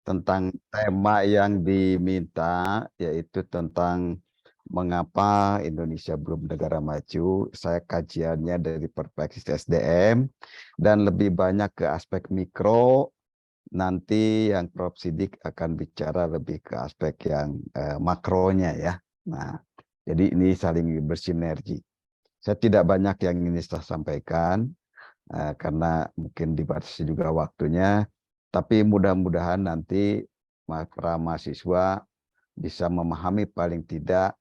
tentang tema yang diminta, yaitu tentang mengapa Indonesia belum negara maju. Saya kajiannya dari perspektif SDM dan lebih banyak ke aspek mikro. Nanti yang Prof. Sidik akan bicara lebih ke aspek yang makronya ya. Nah, jadi ini saling bersinergi. Saya tidak banyak yang ingin saya sampaikan karena mungkin dibatasi juga waktunya. Tapi mudah-mudahan nanti para mahasiswa bisa memahami paling tidak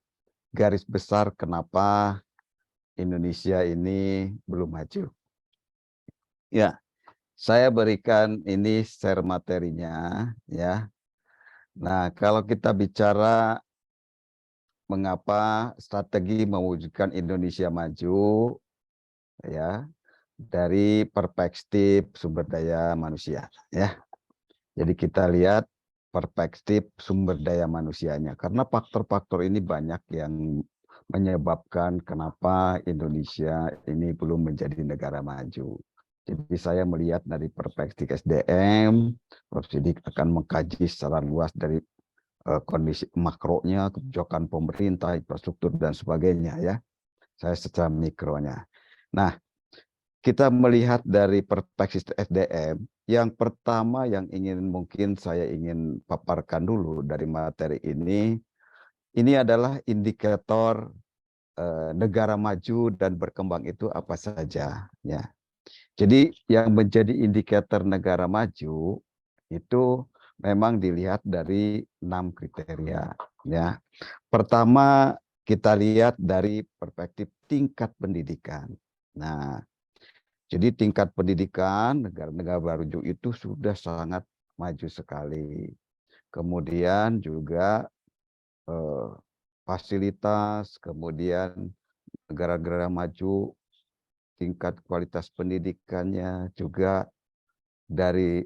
garis besar kenapa Indonesia ini belum maju. Ya, saya berikan ini share materinya ya. Nah, kalau kita bicara mengapa strategi mewujudkan Indonesia maju ya dari perspektif sumber daya manusia ya. Jadi kita lihat perspektif sumber daya manusianya karena faktor-faktor ini banyak yang menyebabkan kenapa Indonesia ini belum menjadi negara maju. Jadi saya melihat dari perspektif SDM, Prof. Sidik akan mengkaji secara luas dari kondisi makronya, kebijakan pemerintah, infrastruktur dan sebagainya ya. Saya secara mikronya. Nah, kita melihat dari perspektif SDM, yang pertama yang mungkin saya ingin paparkan dulu dari materi ini adalah indikator negara maju dan berkembang itu apa saja ya. Jadi yang menjadi indikator negara maju itu memang dilihat dari 6 kriteria ya. Pertama kita lihat dari perspektif tingkat pendidikan. Nah, jadi tingkat pendidikan negara-negara baru itu sudah sangat maju sekali. Kemudian juga eh, fasilitas, kemudian negara-negara maju tingkat kualitas pendidikannya juga dari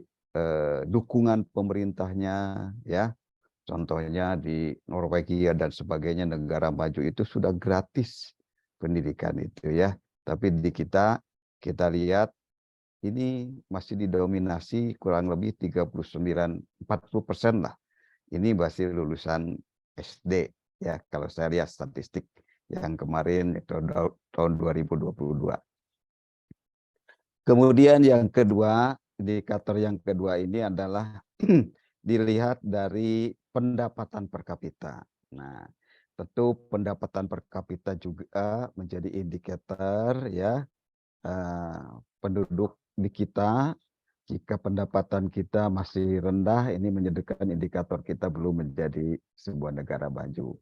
dukungan pemerintahnya ya. Contohnya di Norwegia dan sebagainya negara maju itu sudah gratis pendidikan itu ya. Tapi di kita lihat ini masih didominasi kurang lebih 39-40% lah. Ini masih lulusan SD ya kalau saya lihat statistik yang kemarin tahun 2022. Kemudian yang kedua, indikator yang kedua ini adalah dilihat dari pendapatan per kapita. Nah, tentu pendapatan per kapita juga menjadi indikator ya penduduk di kita. Jika pendapatan kita masih rendah, ini menjadikan indikator kita belum menjadi sebuah negara maju.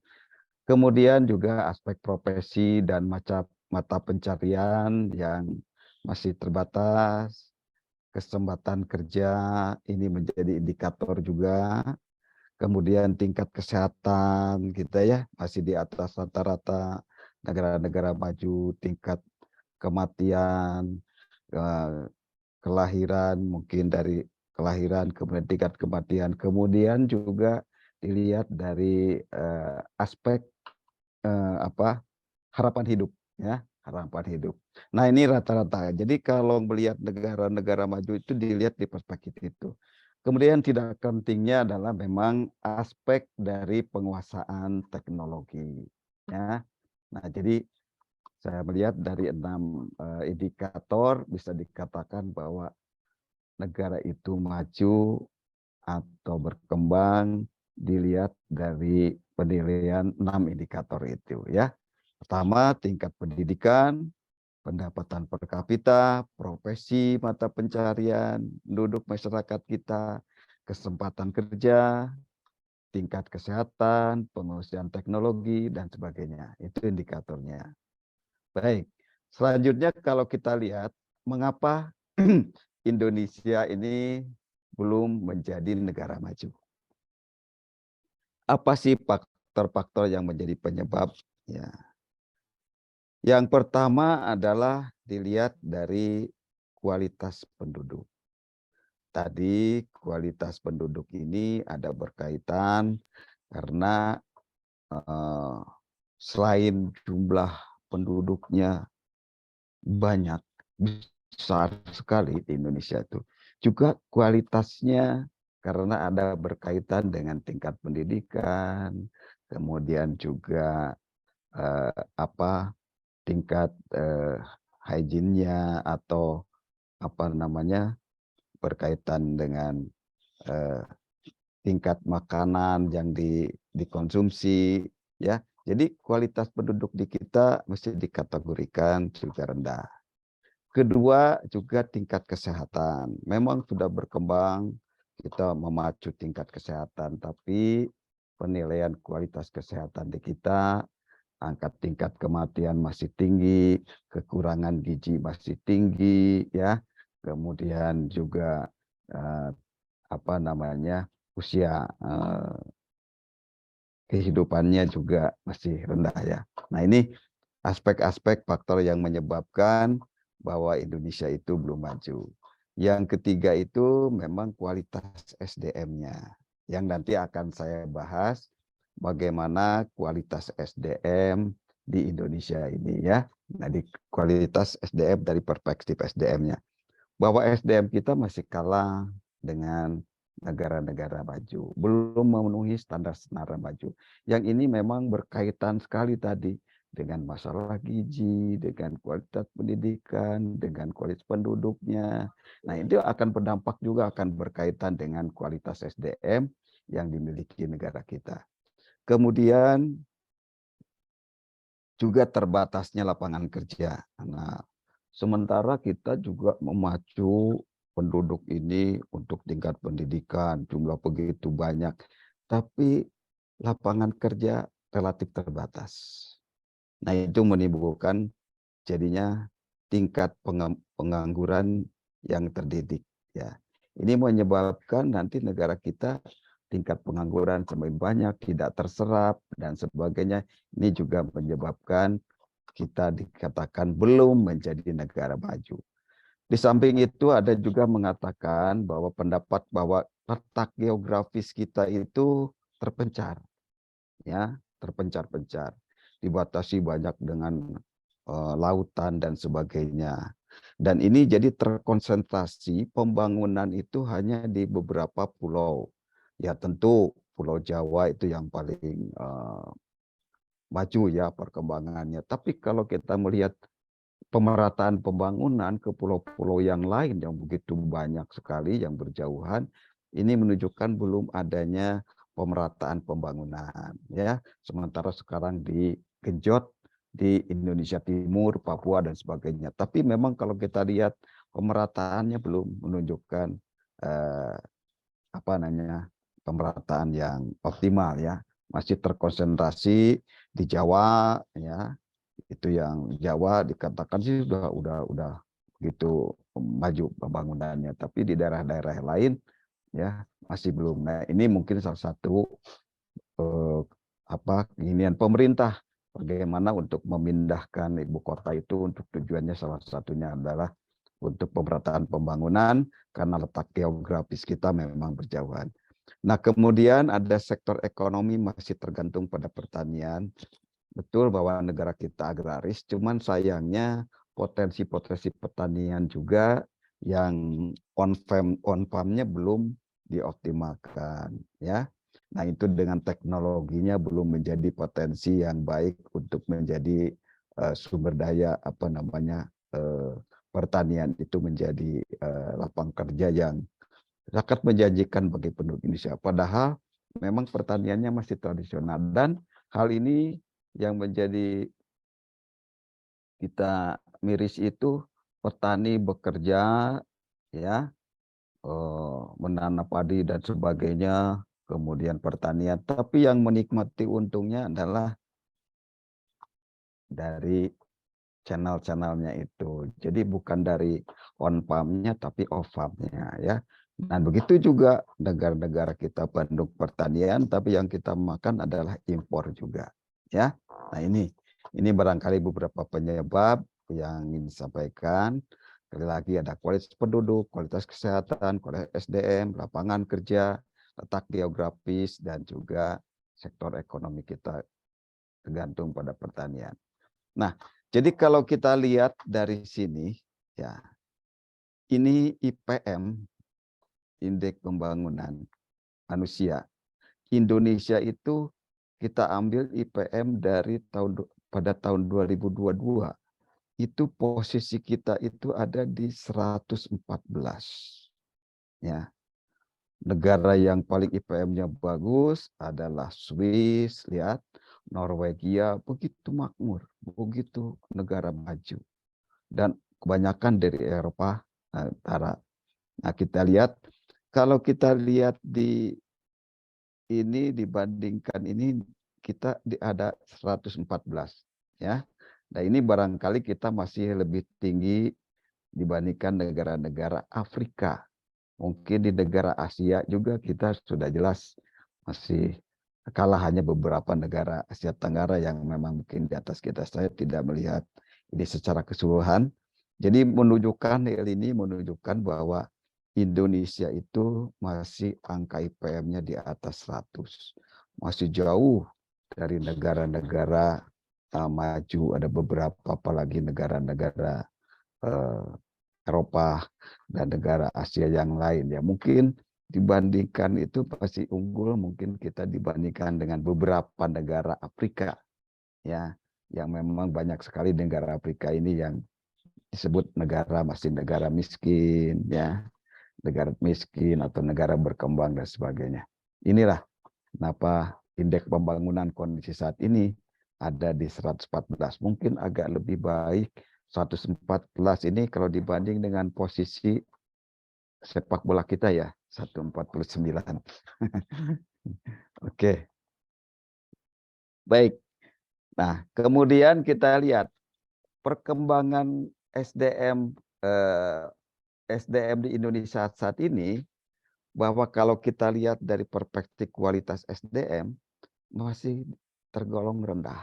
Kemudian juga aspek profesi dan mata pencarian yang masih terbatas, kesempatan kerja ini menjadi indikator juga. Kemudian tingkat kesehatan kita ya masih di atas rata-rata negara-negara maju, tingkat kematian, kelahiran mungkin dari kelahiran kemudian tingkat kematian, kemudian juga dilihat dari aspek harapan hidup ya, harapan hidup. Nah, ini rata-rata. Jadi kalau melihat negara-negara maju itu dilihat di perspektif itu. Kemudian tidak pentingnya adalah memang aspek dari penguasaan teknologi ya. Nah, jadi saya melihat dari 6 indikator bisa dikatakan bahwa negara itu maju atau berkembang dilihat dari penilaian 6 indikator itu ya. Pertama, tingkat pendidikan, pendapatan per kapita, profesi, mata pencarian, penduduk masyarakat kita, kesempatan kerja, tingkat kesehatan, penguasaan teknologi, dan sebagainya. Itu indikatornya. Baik, selanjutnya kalau kita lihat mengapa Indonesia ini belum menjadi negara maju. Apa sih faktor-faktor yang menjadi penyebab? Ya. Yang pertama adalah dilihat dari kualitas penduduk. Tadi kualitas penduduk ini ada berkaitan karena eh, selain jumlah penduduknya banyak, besar sekali di Indonesia itu, juga kualitasnya karena ada berkaitan dengan tingkat pendidikan, kemudian juga tingkat hygiene-nya atau berkaitan dengan tingkat makanan yang dikonsumsi, ya. Jadi kualitas penduduk di kita mesti dikategorikan juga rendah. Kedua juga tingkat kesehatan. Memang sudah berkembang, kita memacu tingkat kesehatan, tapi penilaian kualitas kesehatan di kita, angka tingkat kematian masih tinggi, kekurangan gizi masih tinggi, ya. Kemudian juga usia kehidupannya juga masih rendah, ya. Nah, ini aspek-aspek faktor yang menyebabkan bahwa Indonesia itu belum maju. Yang ketiga itu memang kualitas SDM-nya, yang nanti akan saya bahas bagaimana kualitas SDM di Indonesia ini, ya. Nah, di kualitas SDM dari perspektif SDM-nya, bahwa SDM kita masih kalah dengan negara-negara maju, belum memenuhi standar-standar maju. Yang ini memang berkaitan sekali tadi dengan masalah gizi, dengan kualitas pendidikan, dengan kualitas penduduknya. Nah, itu akan berdampak juga akan berkaitan dengan kualitas SDM yang dimiliki negara kita. Kemudian juga terbatasnya lapangan kerja. Nah, sementara kita juga memacu penduduk ini untuk tingkat pendidikan, jumlah begitu banyak, tapi lapangan kerja relatif terbatas. Nah, itu menimbulkan jadinya tingkat pengangguran yang terdidik, ya. Ini menyebabkan nanti negara kita tingkat pengangguran semakin banyak, tidak terserap dan sebagainya. Ini juga menyebabkan kita dikatakan belum menjadi negara maju. Di samping itu ada juga mengatakan bahwa pendapat bahwa letak geografis kita itu terpencar, ya, terpencar-pencar, dibatasi banyak dengan lautan dan sebagainya. Dan ini jadi terkonsentrasi pembangunan itu hanya di beberapa pulau. Ya, tentu Pulau Jawa itu yang paling maju, ya, perkembangannya. Tapi kalau kita melihat pemerataan pembangunan ke pulau-pulau yang lain yang begitu banyak sekali yang berjauhan, ini menunjukkan belum adanya pemerataan pembangunan, ya. Sementara sekarang digenjot di Indonesia Timur, Papua dan sebagainya. Tapi memang kalau kita lihat pemerataannya belum menunjukkan pemerataan yang optimal, ya. Masih terkonsentrasi di Jawa, ya. Itu yang Jawa dikatakan sih udah begitu maju pembangunannya, tapi di daerah-daerah lain, ya, masih belum. Nah, ini mungkin salah satu keinginan pemerintah bagaimana untuk memindahkan ibu kota itu, untuk tujuannya salah satunya adalah untuk pemerataan pembangunan karena letak geografis kita memang berjauhan. Nah, kemudian ada sektor ekonomi masih tergantung pada pertanian. Betul bahwa negara kita agraris, cuman sayangnya potensi-potensi pertanian juga yang on-farm-nya belum dioptimalkan, ya. Nah, itu dengan teknologinya belum menjadi potensi yang baik untuk menjadi sumber daya pertanian itu menjadi lapangan kerja yang sangat menjanjikan bagi penduduk Indonesia. Padahal memang pertaniannya masih tradisional, dan hal ini yang menjadi kita miris itu petani bekerja, ya, menanam padi dan sebagainya, kemudian pertanian, tapi yang menikmati untungnya adalah dari channel-channelnya itu. Jadi bukan dari on-farm-nya tapi off-farm-nya, ya. Dan begitu juga negara-negara kita penduduk pertanian, tapi yang kita makan adalah impor juga, ya. Nah, ini barangkali beberapa penyebab yang ingin disampaikan. Sekali lagi ada kualitas penduduk, kualitas kesehatan, kualitas SDM, lapangan kerja, letak geografis, dan juga sektor ekonomi kita tergantung pada pertanian. Nah, jadi kalau kita lihat dari sini, ya, ini IPM, Indeks Pembangunan. manusia. Indonesia itu kita ambil IPM dari pada tahun 2022. Itu posisi kita itu ada di 114. Ya. Negara yang paling IPM-nya bagus adalah Swiss, lihat, Norwegia, begitu makmur, begitu negara maju. Dan kebanyakan dari Eropa Utara. Nah, kita lihat, kalau kita lihat di ini dibandingkan ini, kita ada 114. Ya. Nah, ini barangkali kita masih lebih tinggi dibandingkan negara-negara Afrika. Mungkin di negara Asia juga kita sudah jelas masih kalah, hanya beberapa negara Asia Tenggara yang memang mungkin di atas kita. Saya tidak melihat ini secara keseluruhan. Jadi menunjukkan hal ini menunjukkan bahwa Indonesia itu masih angka IPM-nya di atas 100. Masih jauh dari negara-negara maju. Ada beberapa apalagi negara-negara Eropa dan negara Asia yang lain, ya mungkin dibandingkan itu pasti unggul, mungkin kita dibandingkan dengan beberapa negara Afrika, ya, yang memang banyak sekali negara Afrika ini yang disebut masih negara miskin, ya, negara miskin atau negara berkembang dan sebagainya. Inilah kenapa indeks pembangunan kondisi saat ini ada di 114, mungkin agak lebih baik 114 ini kalau dibanding dengan posisi sepak bola kita, ya, 149. Oke. Baik. Nah, kemudian kita lihat perkembangan SDM di Indonesia saat ini, bahwa kalau kita lihat dari perspektif kualitas SDM masih tergolong rendah.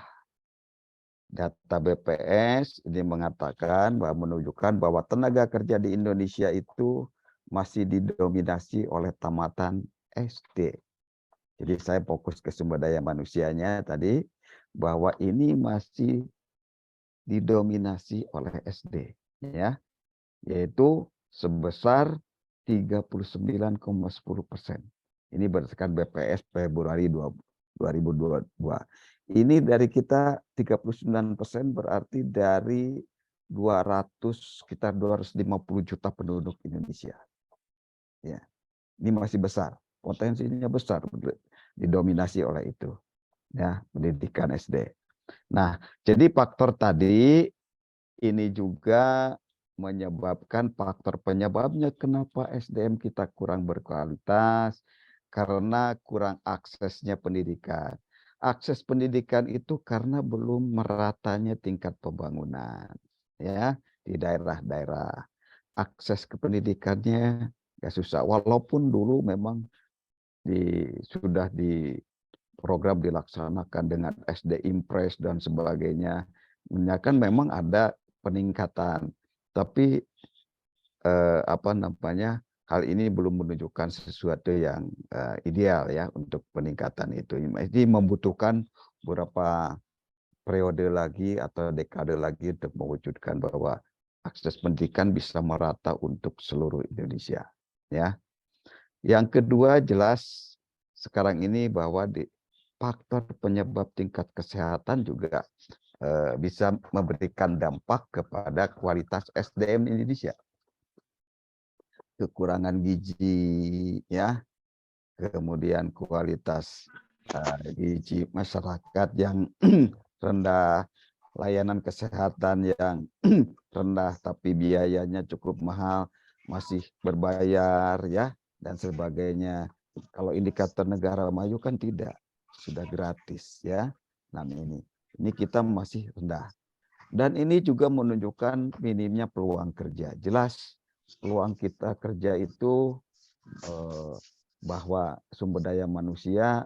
Data BPS ini mengatakan bahwa menunjukkan bahwa tenaga kerja di Indonesia itu masih didominasi oleh tamatan SD. Jadi saya fokus ke sumber daya manusianya tadi, bahwa ini masih didominasi oleh SD, ya, yaitu sebesar 39,10%. Ini berdasarkan BPS Februari 2022. Ini dari kita 39%, berarti dari sekitar 250 juta penduduk Indonesia. Ya, ini masih besar, potensinya besar, didominasi oleh itu, ya, pendidikan SD. Nah, jadi faktor tadi ini juga menyebabkan faktor penyebabnya kenapa SDM kita kurang berkualitas, karena kurang aksesnya pendidikan. Akses pendidikan itu karena belum meratanya tingkat pembangunan, ya, di daerah-daerah. Akses ke pendidikannya ya susah, walaupun dulu memang sudah di program dilaksanakan dengan SD Impres dan sebagainya, kan memang ada peningkatan, tapi hal ini belum menunjukkan sesuatu yang ideal, ya, untuk peningkatan itu. Ini membutuhkan beberapa periode lagi atau dekade lagi untuk mewujudkan bahwa akses pendidikan bisa merata untuk seluruh Indonesia, ya. Yang kedua, jelas sekarang ini bahwa faktor penyebab tingkat kesehatan juga bisa memberikan dampak kepada kualitas SDM Indonesia. Kekurangan gizi, ya, kemudian kualitas gizi masyarakat yang rendah, layanan kesehatan yang rendah tapi biayanya cukup mahal, masih berbayar, ya, dan sebagainya. Kalau indikator negara maju kan tidak, sudah gratis, ya. Nah, ini kita masih rendah. Dan ini juga menunjukkan minimnya peluang kerja. Jelas peluang kita kerja itu bahwa sumber daya manusia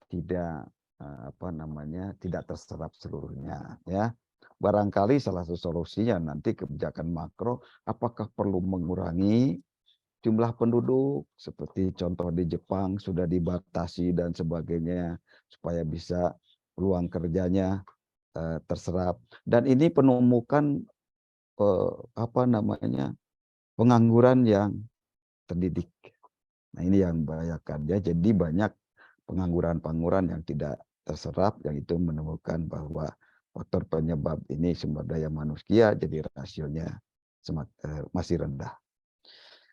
tidak tidak terserap seluruhnya, ya. Barangkali salah satu solusinya nanti kebijakan makro, apakah perlu mengurangi jumlah penduduk seperti contoh di Jepang sudah dibatasi dan sebagainya supaya bisa peluang kerjanya terserap. Dan ini penemukan pengangguran yang terdidik. Nah, ini yang membahayakan ya. Jadi banyak pengangguran-pengangguran yang tidak terserap, yang itu menemukan bahwa faktor penyebab ini sumber daya manusia, jadi rasionya masih rendah.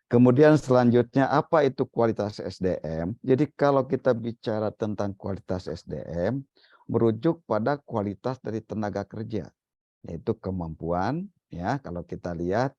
Kemudian selanjutnya, apa itu kualitas SDM? Jadi kalau kita bicara tentang kualitas SDM, merujuk pada kualitas dari tenaga kerja, yaitu kemampuan. Ya, kalau kita lihat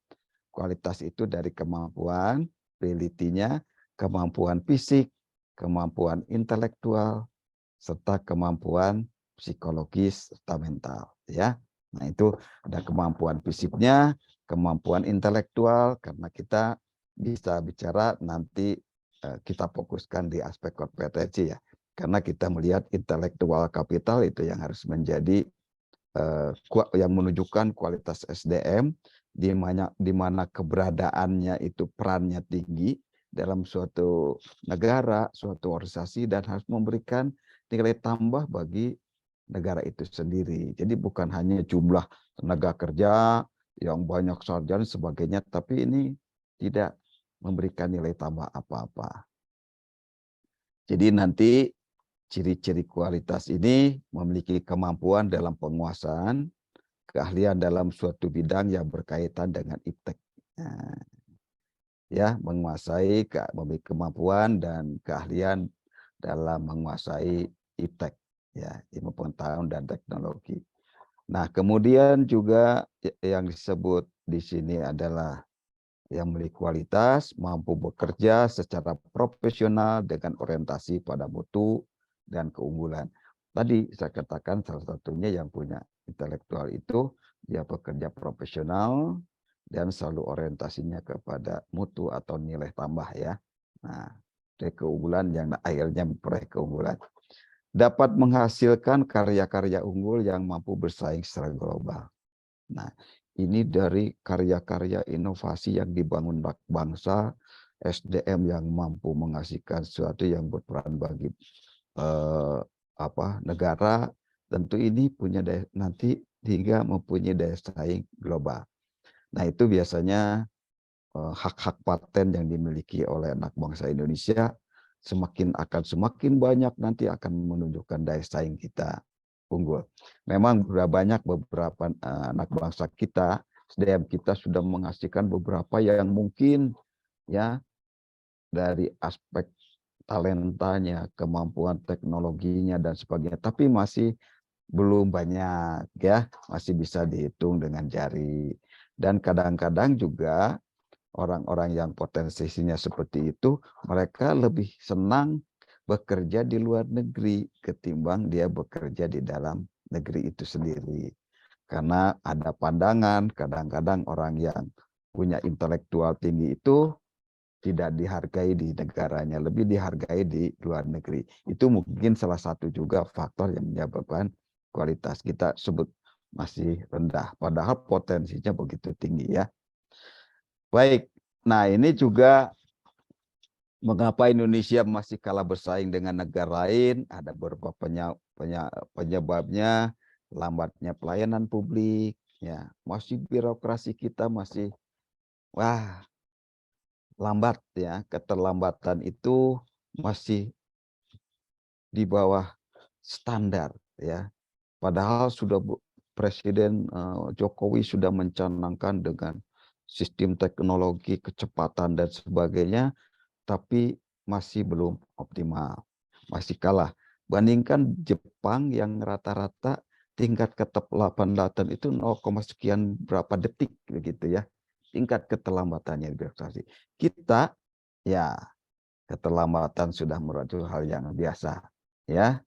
kualitas itu dari kemampuan, ability-nya, kemampuan fisik, kemampuan intelektual, serta kemampuan psikologis serta mental. Ya, nah itu ada kemampuan fisiknya, kemampuan intelektual, karena kita bisa bicara nanti kita fokuskan di aspek kompetensi ya, karena kita melihat intelektual kapital itu yang harus menjadi yang menunjukkan kualitas SDM, di mana keberadaannya itu perannya tinggi dalam suatu negara, suatu organisasi, dan harus memberikan nilai tambah bagi negara itu sendiri. Jadi bukan hanya jumlah tenaga kerja yang banyak sarjana dan sebagainya, tapi ini tidak memberikan nilai tambah apa-apa. Jadi nanti ciri-ciri kualitas ini memiliki kemampuan dalam penguasaan, keahlian dalam suatu bidang yang berkaitan dengan iptek. Nah, ya, memiliki kemampuan dan keahlian dalam menguasai iptek, ya, ilmu pengetahuan dan teknologi. Nah, kemudian juga yang disebut di sini adalah yang memiliki kualitas, mampu bekerja secara profesional dengan orientasi pada mutu dan keunggulan. Tadi saya katakan salah satunya yang punya intelektual itu dia bekerja profesional dan selalu orientasinya kepada mutu atau nilai tambah ya. Nah, dari keunggulan yang akhirnya memperoleh keunggulan. Dapat menghasilkan karya-karya unggul yang mampu bersaing secara global. Nah, ini dari karya-karya inovasi yang dibangun bangsa, SDM yang mampu menghasilkan sesuatu yang berperan bagi negara, tentu ini punya daya, nanti hingga mempunyai daya saing global. Nah, itu biasanya hak-hak paten yang dimiliki oleh anak bangsa Indonesia semakin banyak nanti akan menunjukkan daya saing kita unggul. Memang sudah banyak beberapa anak bangsa kita, SDM kita sudah menghasilkan beberapa yang mungkin ya dari aspek talentanya, kemampuan teknologinya dan sebagainya, tapi masih belum banyak ya, masih bisa dihitung dengan jari. Dan kadang-kadang juga orang-orang yang potensinya seperti itu, mereka lebih senang bekerja di luar negeri ketimbang dia bekerja di dalam negeri itu sendiri. Karena ada pandangan, kadang-kadang orang yang punya intelektual tinggi itu tidak dihargai di negaranya, lebih dihargai di luar negeri. Itu mungkin salah satu juga faktor yang menyebabkan kualitas kita sebut masih rendah, padahal potensinya begitu tinggi ya. Baik, nah ini juga mengapa Indonesia masih kalah bersaing dengan negara lain, ada beberapa penyebabnya, lambatnya pelayanan publik, ya, masih birokrasi kita masih lambat ya, keterlambatan itu masih di bawah standar ya. Padahal sudah Presiden Jokowi sudah mencanangkan dengan sistem teknologi, kecepatan dan sebagainya, tapi masih belum optimal, masih kalah. Bandingkan Jepang yang rata-rata tingkat keterlambatan itu 0, sekian berapa detik begitu ya. Tingkat keterlambatannya birokrasi. Kita ya keterlambatan sudah merupakan hal yang biasa ya.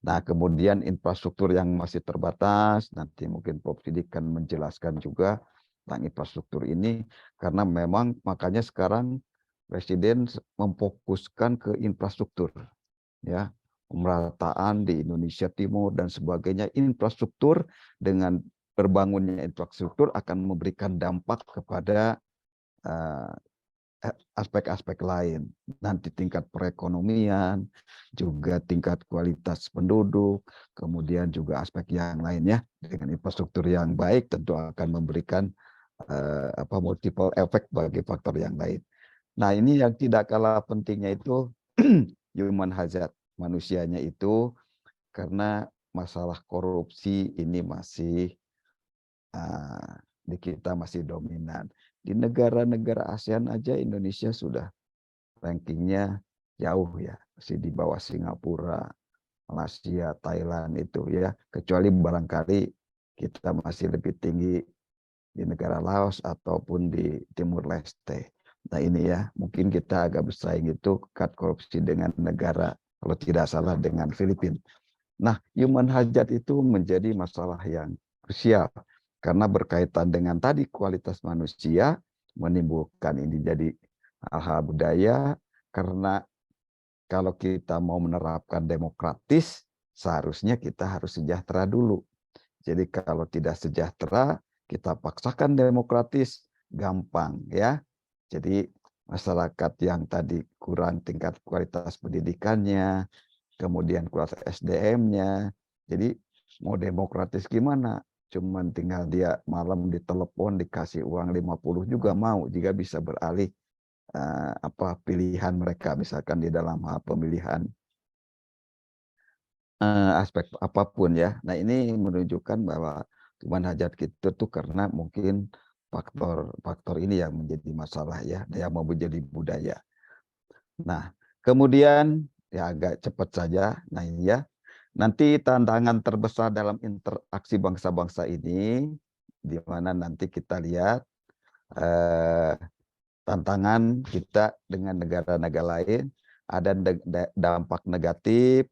Nah, kemudian infrastruktur yang masih terbatas, nanti mungkin Prof. Sidik akan menjelaskan juga tentang infrastruktur ini, karena memang makanya sekarang Presiden memfokuskan ke infrastruktur, ya, pemerataan di Indonesia Timur dan sebagainya. Infrastruktur dengan terbangunnya infrastruktur akan memberikan dampak kepada aspek-aspek lain, nanti tingkat perekonomian, juga tingkat kualitas penduduk, kemudian juga aspek yang lainnya. Dengan infrastruktur yang baik tentu akan memberikan multiple efek bagi faktor yang lain. Nah, ini yang tidak kalah pentingnya itu human hazard, manusianya itu, karena masalah korupsi ini masih di kita masih dominan. Di negara-negara ASEAN aja Indonesia sudah rankingnya jauh ya, masih di bawah Singapura, Malaysia, Thailand itu ya, kecuali barangkali kita masih lebih tinggi di negara Laos ataupun di Timur Leste. Nah ini ya, mungkin kita agak bersaing itu tingkat korupsi dengan negara, kalau tidak salah dengan Filipina. Nah, human hajat itu menjadi masalah yang krusial karena berkaitan dengan tadi kualitas manusia, menimbulkan ini jadi hal-hal budaya, karena kalau kita mau menerapkan demokratis, seharusnya kita harus sejahtera dulu. Jadi kalau tidak sejahtera, kita paksakan demokratis, gampang ya. Jadi masyarakat yang tadi kurang tingkat kualitas pendidikannya, kemudian kualitas SDM-nya. Jadi mau demokratis gimana? Cuman tinggal dia malam ditelepon dikasih uang 50 juga mau jika bisa beralih apa pilihan mereka misalkan di dalam hal pemilihan aspek apapun ya. Nah, ini menunjukkan bahwa cuman hajat kita tuh karena mungkin faktor ini yang menjadi masalah ya, yang mau menjadi budaya. Nah, kemudian ya agak cepat saja. Nah, ini ya. Nanti tantangan terbesar dalam interaksi bangsa-bangsa ini di mana nanti kita lihat eh, tantangan kita dengan negara-negara lain, ada dampak negatif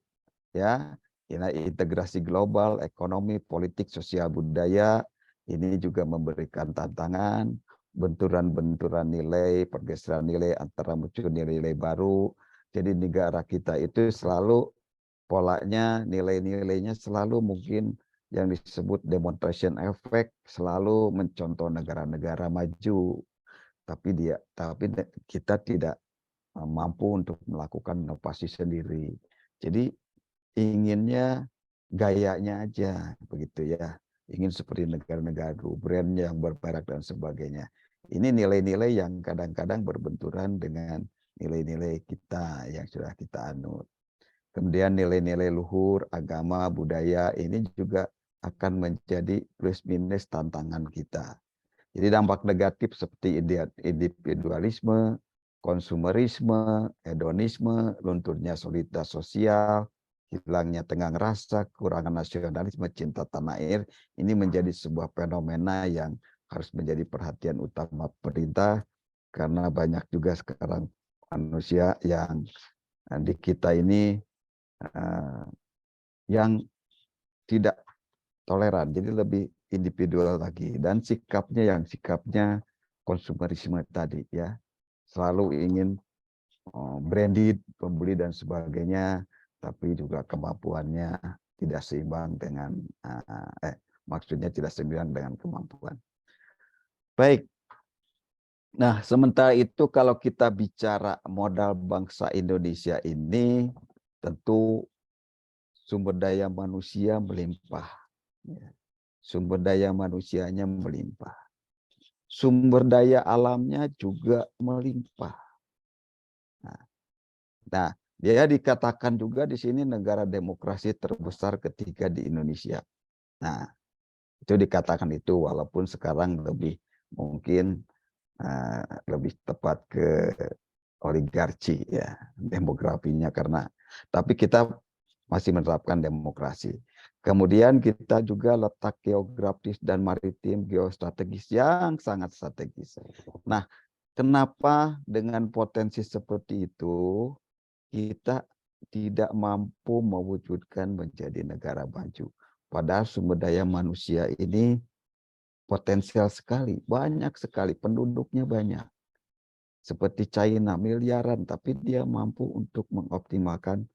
ya, ini integrasi global, ekonomi, politik, sosial, budaya, ini juga memberikan tantangan, benturan-benturan nilai, pergeseran nilai antara muncul nilai-nilai baru. Jadi negara kita itu selalu polanya, nilai-nilainya selalu mungkin yang disebut demonstration effect, selalu mencontoh negara-negara maju, tapi kita tidak mampu untuk melakukan inovasi sendiri. Jadi inginnya gayanya aja begitu ya, ingin seperti negara-negara brand yang berperak dan sebagainya. Ini nilai-nilai yang kadang-kadang berbenturan dengan nilai-nilai kita yang sudah kita anut. Kemudian nilai-nilai luhur, agama, budaya ini juga akan menjadi plus minus tantangan kita. Jadi dampak negatif seperti individualisme, konsumerisme, hedonisme, lunturnya soliditas sosial, hilangnya tenggang rasa, kekurangan nasionalisme, cinta tanah air, ini menjadi sebuah fenomena yang harus menjadi perhatian utama pemerintah, karena banyak juga sekarang manusia yang di kita ini yang tidak toleran, jadi lebih individual lagi, dan sikapnya konsumerisme tadi ya, selalu ingin branded, pembeli dan sebagainya, tapi juga kemampuannya tidak seimbang dengan maksudnya tidak seimbang dengan kemampuan. Baik. Nah, sementara itu kalau kita bicara modal bangsa Indonesia ini, tentu sumber daya manusia melimpah. Sumber daya manusianya melimpah. Sumber daya alamnya juga melimpah. Nah, dia dikatakan juga di sini negara demokrasi terbesar ketiga di Indonesia. Nah, itu dikatakan itu walaupun sekarang lebih mungkin lebih tepat ke oligarki ya demografinya, karena tapi kita masih menerapkan demokrasi. Kemudian kita juga letak geografis dan maritim geostrategis yang sangat strategis. Nah, kenapa dengan potensi seperti itu kita tidak mampu mewujudkan menjadi negara maju? Padahal sumber daya manusia ini potensial sekali, banyak sekali, penduduknya banyak. Seperti China miliaran, tapi dia mampu untuk mengoptimalkan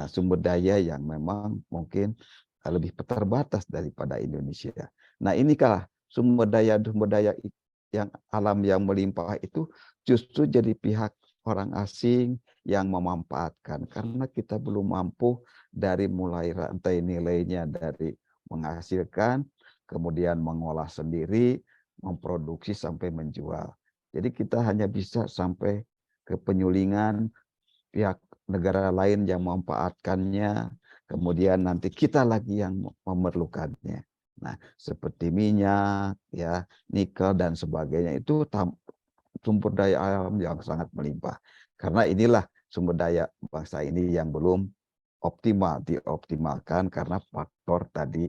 sumber daya yang memang mungkin lebih terbatas daripada Indonesia. Nah, inikah sumber daya yang alam yang melimpah itu justru jadi pihak orang asing yang memanfaatkan, karena kita belum mampu dari mulai rantai nilainya, dari menghasilkan, kemudian mengolah sendiri, memproduksi sampai menjual. Jadi kita hanya bisa sampai ke penyulingan pihak negara lain yang memanfaatkannya, kemudian nanti kita lagi yang memerlukannya. Nah, seperti minyak, ya, nikel dan sebagainya itu sumber daya alam yang sangat melimpah. Karena inilah sumber daya bangsa ini yang belum dioptimalkan karena faktor tadi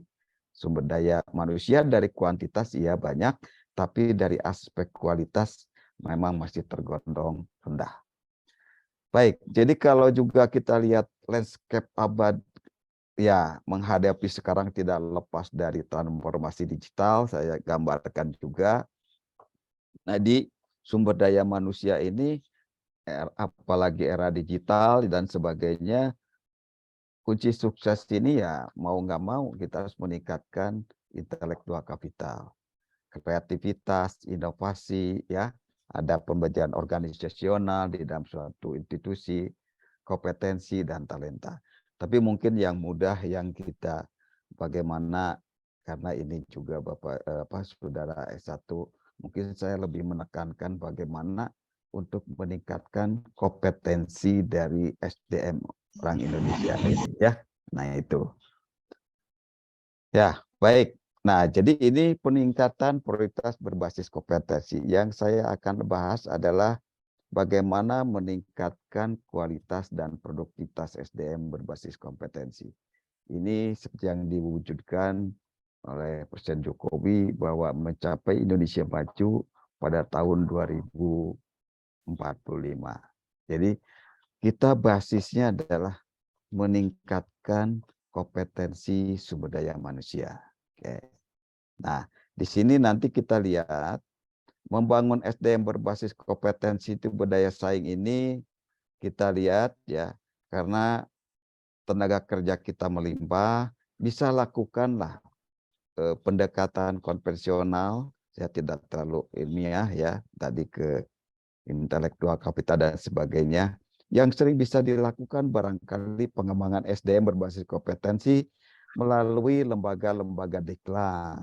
sumber daya manusia dari kuantitas iya banyak, tapi dari aspek kualitas memang masih tergolong rendah. Baik, jadi kalau juga kita lihat landscape abad ya menghadapi sekarang tidak lepas dari transformasi digital, saya gambarkan juga. Nah, di sumber daya manusia ini, apalagi era digital dan sebagainya, kunci sukses ini ya mau nggak mau kita harus meningkatkan intelektual kapital, kreativitas, inovasi, ya, ada pembelajaran organisasional di dalam suatu institusi, kompetensi dan talenta. Tapi mungkin yang mudah yang kita bagaimana karena ini juga Saudara S1, mungkin saya lebih menekankan bagaimana untuk meningkatkan kompetensi dari SDM orang Indonesia ini ya. Nah, itu. Ya, baik. Nah, jadi ini peningkatan prioritas berbasis kompetensi. Yang saya akan bahas adalah bagaimana meningkatkan kualitas dan produktivitas SDM berbasis kompetensi. Ini seperti yang diwujudkan oleh Presiden Jokowi bahwa mencapai Indonesia maju pada tahun 2045. Jadi kita basisnya adalah meningkatkan kompetensi sumber daya manusia. Oke. Nah, di sini nanti kita lihat membangun SDM berbasis kompetensi itu berdaya saing ini kita lihat ya, karena tenaga kerja kita melimpah, bisa lakukanlah pendekatan konvensional, saya tidak terlalu ilmiah ya, tadi ke intelektual kapital dan sebagainya. Yang sering bisa dilakukan barangkali pengembangan SDM berbasis kompetensi melalui lembaga-lembaga diklat.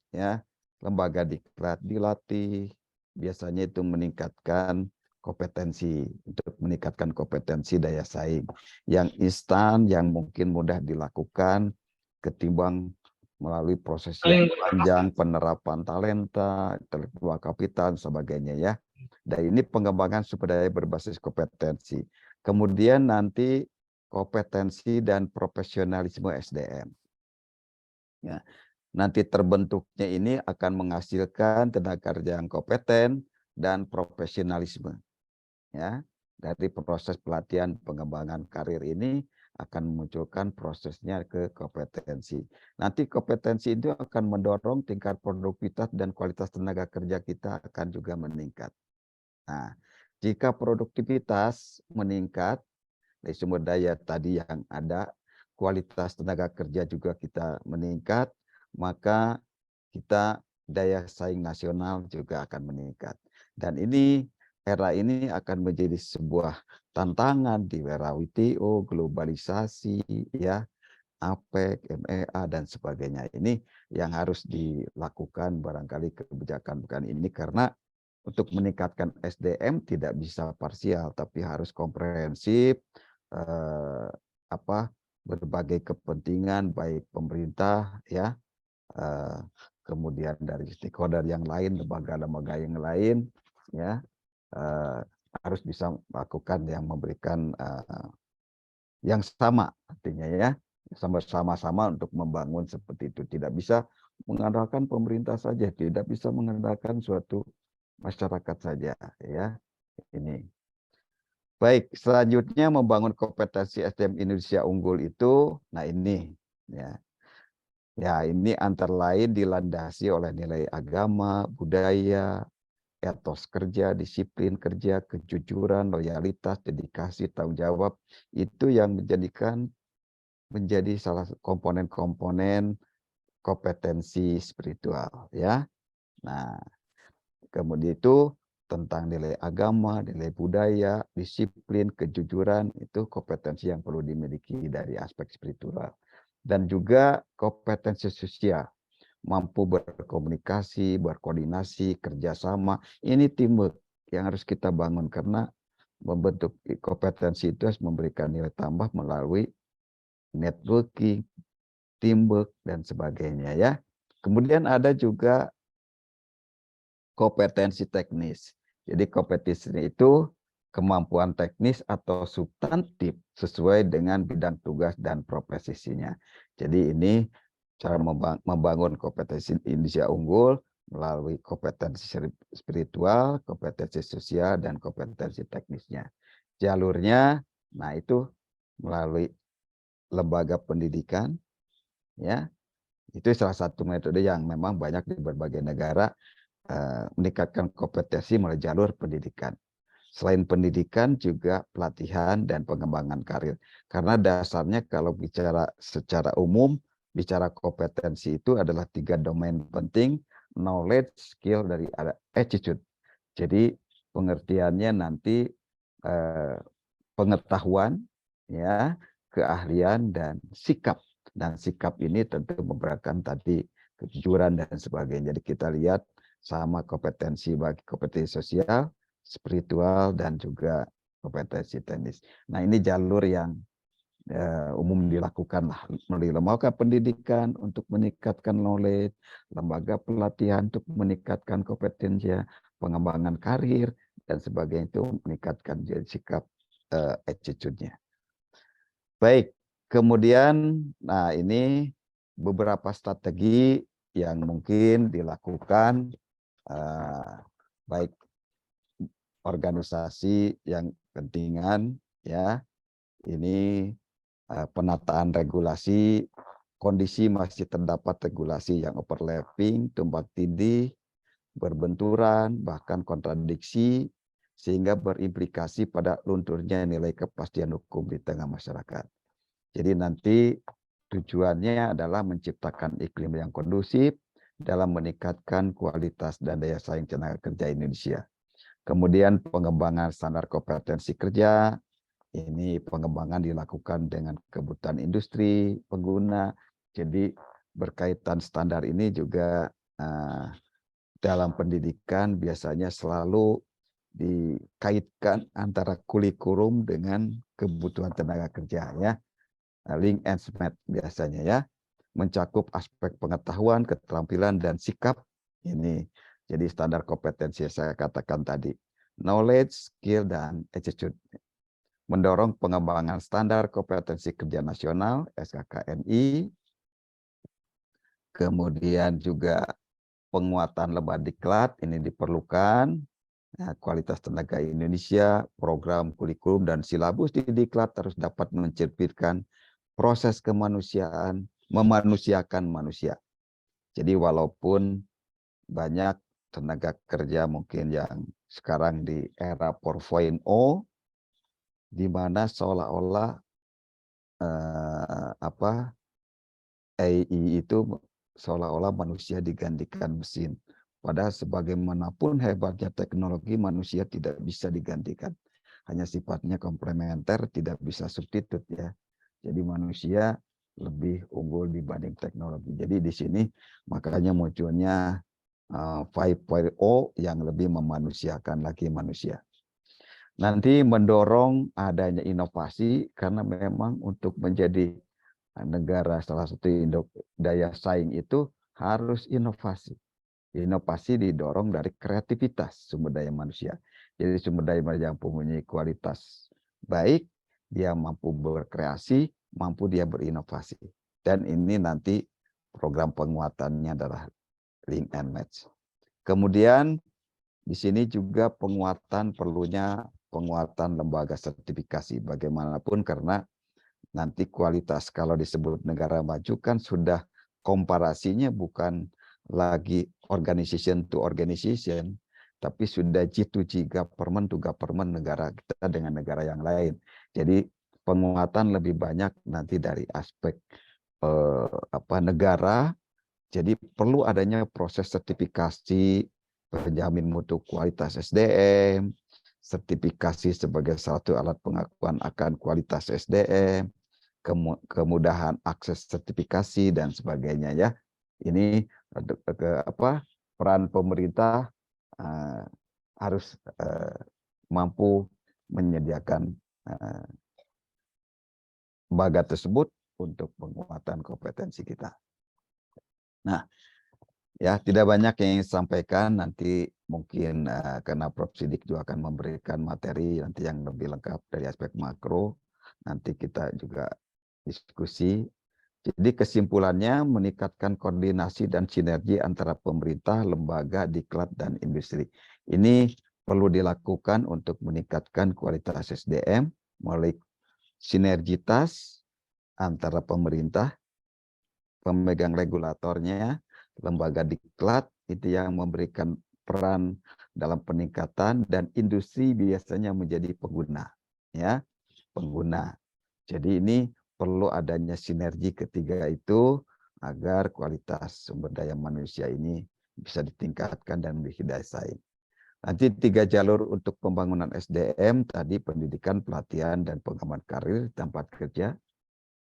Ya, lembaga diklat dilatih, biasanya itu meningkatkan kompetensi, untuk meningkatkan kompetensi daya saing. Yang instan, yang mungkin mudah dilakukan, ketimbang melalui proses yang panjang, penerapan talenta, intelektual kapital, dan sebagainya ya. Dan ini pengembangan sumber daya berbasis kompetensi. Kemudian nanti kompetensi dan profesionalisme SDM. Ya, nanti terbentuknya ini akan menghasilkan tenaga kerja yang kompeten dan profesionalisme. Ya, dari proses pelatihan pengembangan karir ini akan memunculkan prosesnya ke kompetensi. Nanti kompetensi itu akan mendorong tingkat produktivitas dan kualitas tenaga kerja kita akan juga meningkat. Nah, jika produktivitas meningkat dari sumber daya tadi yang ada, kualitas tenaga kerja juga kita meningkat, maka kita daya saing nasional juga akan meningkat. Dan era ini akan menjadi sebuah tantangan di era WTO, globalisasi, ya, APEC, MEA, dan sebagainya. Ini yang harus dilakukan barangkali kebijakan bukan ini, karena untuk meningkatkan SDM tidak bisa parsial, tapi harus komprehensif, berbagai kepentingan baik pemerintah ya, kemudian dari stakeholder yang lain, lembaga-lembaga yang lain ya, harus bisa melakukan yang memberikan yang sama, artinya ya, sama-sama untuk membangun seperti itu. Tidak bisa mengandalkan pemerintah saja, tidak bisa mengandalkan suatu masyarakat saja ya. Ini. Baik, selanjutnya membangun kompetensi SDM Indonesia unggul itu, nah ini ya. Ya, ini antara lain dilandasi oleh nilai agama, budaya, etos kerja, disiplin kerja, kejujuran, loyalitas, dedikasi, tanggung jawab. Itu yang menjadi salah satu komponen-komponen kompetensi spiritual ya. Nah, kemudian itu tentang nilai agama, nilai budaya, disiplin, kejujuran, itu kompetensi yang perlu dimiliki dari aspek spiritual. Dan juga kompetensi sosial. mampu berkomunikasi, berkoordinasi, kerjasama. Ini teamwork yang harus kita bangun, karena membentuk kompetensi itu harus memberikan nilai tambah melalui networking, teamwork, dan sebagainya ya. Kemudian ada juga kompetensi teknis. Jadi kompetensi itu kemampuan teknis atau substantif sesuai dengan bidang tugas dan profesinya. Jadi ini cara membangun kompetensi Indonesia unggul melalui kompetensi spiritual, kompetensi sosial, dan kompetensi teknisnya. Jalurnya, nah itu melalui lembaga pendidikan, ya, itu salah satu metode yang memang banyak di berbagai negara, meningkatkan kompetensi melalui jalur pendidikan. Selain pendidikan juga pelatihan dan pengembangan karir. Karena dasarnya kalau bicara secara umum, bicara kompetensi itu adalah 3 domain penting: knowledge, skill, dari attitude. Jadi pengertiannya nanti pengetahuan, ya, keahlian, dan sikap. Dan sikap ini tentu memberikan tadi kejujuran dan sebagainya. Jadi kita lihat sama kompetensi bagi kompetensi sosial, spiritual, dan juga kompetensi teknis. Nah, ini jalur yang umum dilakukan melalui lembaga pendidikan untuk meningkatkan knowledge, lembaga pelatihan untuk meningkatkan kompetensi, pengembangan karir, dan sebagainya, itu meningkatkan sikap, attitude-nya. Baik, kemudian, nah ini beberapa strategi yang mungkin dilakukan, baik organisasi yang kepentingan, ya, ini penataan regulasi, kondisi masih terdapat regulasi yang overlapping, tumpang tindih, berbenturan, bahkan kontradiksi, sehingga berimplikasi pada lunturnya nilai kepastian hukum di tengah masyarakat. Jadi nanti tujuannya adalah menciptakan iklim yang kondusif dalam meningkatkan kualitas dan daya saing tenaga kerja Indonesia. Kemudian pengembangan standar kompetensi kerja, ini pengembangan dilakukan dengan kebutuhan industri, pengguna. Jadi berkaitan standar ini juga dalam pendidikan biasanya selalu dikaitkan antara kurikulum dengan kebutuhan tenaga kerja, ya. Link and match biasanya, ya. Mencakup aspek pengetahuan, keterampilan, dan sikap. Ini jadi standar kompetensi yang saya katakan tadi. Knowledge, skill, dan attitude. Mendorong pengembangan standar kompetensi kerja nasional SKKNI. Kemudian juga penguatan lembaga diklat ini diperlukan. Nah, kualitas tenaga Indonesia, program kurikulum dan silabus di diklat harus dapat mencerminkan proses kemanusiaan, memanusiakan manusia. Jadi walaupun banyak tenaga kerja mungkin yang sekarang di era 4.0, di mana seolah-olah AI itu seolah-olah manusia digantikan mesin. Padahal sebagaimanapun hebatnya teknologi, manusia tidak bisa digantikan. Hanya sifatnya komplementer, tidak bisa substitut, ya. Jadi manusia lebih unggul dibanding teknologi. Jadi di sini makanya munculnya 5.0 yang lebih memanusiakan lagi manusia. Nanti mendorong adanya inovasi, karena memang untuk menjadi negara salah satu daya saing itu harus inovasi. Inovasi didorong dari kreativitas sumber daya manusia. Jadi sumber daya manusia yang mempunyai kualitas baik, dia mampu berkreasi, mampu dia berinovasi. Dan ini nanti program penguatannya adalah link and match. Kemudian di sini juga perlunya penguatan lembaga sertifikasi. Bagaimanapun, karena nanti kualitas kalau disebut negara maju kan sudah komparasinya bukan lagi organization to organization, tapi sudah G2G, government to government, negara kita dengan negara yang lain. Jadi penguatan lebih banyak nanti dari aspek negara. Jadi perlu adanya proses sertifikasi penjamin mutu kualitas SDM, sertifikasi sebagai satu alat pengakuan akan kualitas SDM, kemudahan akses sertifikasi, dan sebagainya, ya. Ini peran pemerintah harus mampu menyediakan lembaga tersebut untuk penguatan kompetensi kita. Nah, ya tidak banyak yang disampaikan, nanti mungkin karena Prof. Sidik juga akan memberikan materi nanti yang lebih lengkap dari aspek makro, nanti kita juga diskusi. Jadi kesimpulannya meningkatkan koordinasi dan sinergi antara pemerintah, lembaga, diklat, dan industri. Ini perlu dilakukan untuk meningkatkan kualitas SDM melalui sinergitas antara pemerintah, pemegang regulatornya, lembaga diklat, itu yang memberikan peran dalam peningkatan, dan industri biasanya menjadi pengguna. Ya, pengguna. Jadi ini perlu adanya sinergi ketiga itu agar kualitas sumber daya manusia ini bisa ditingkatkan dan dihidayah saing. Nanti 3 jalur untuk pembangunan SDM, tadi pendidikan, pelatihan, dan pengembangan karir tempat kerja.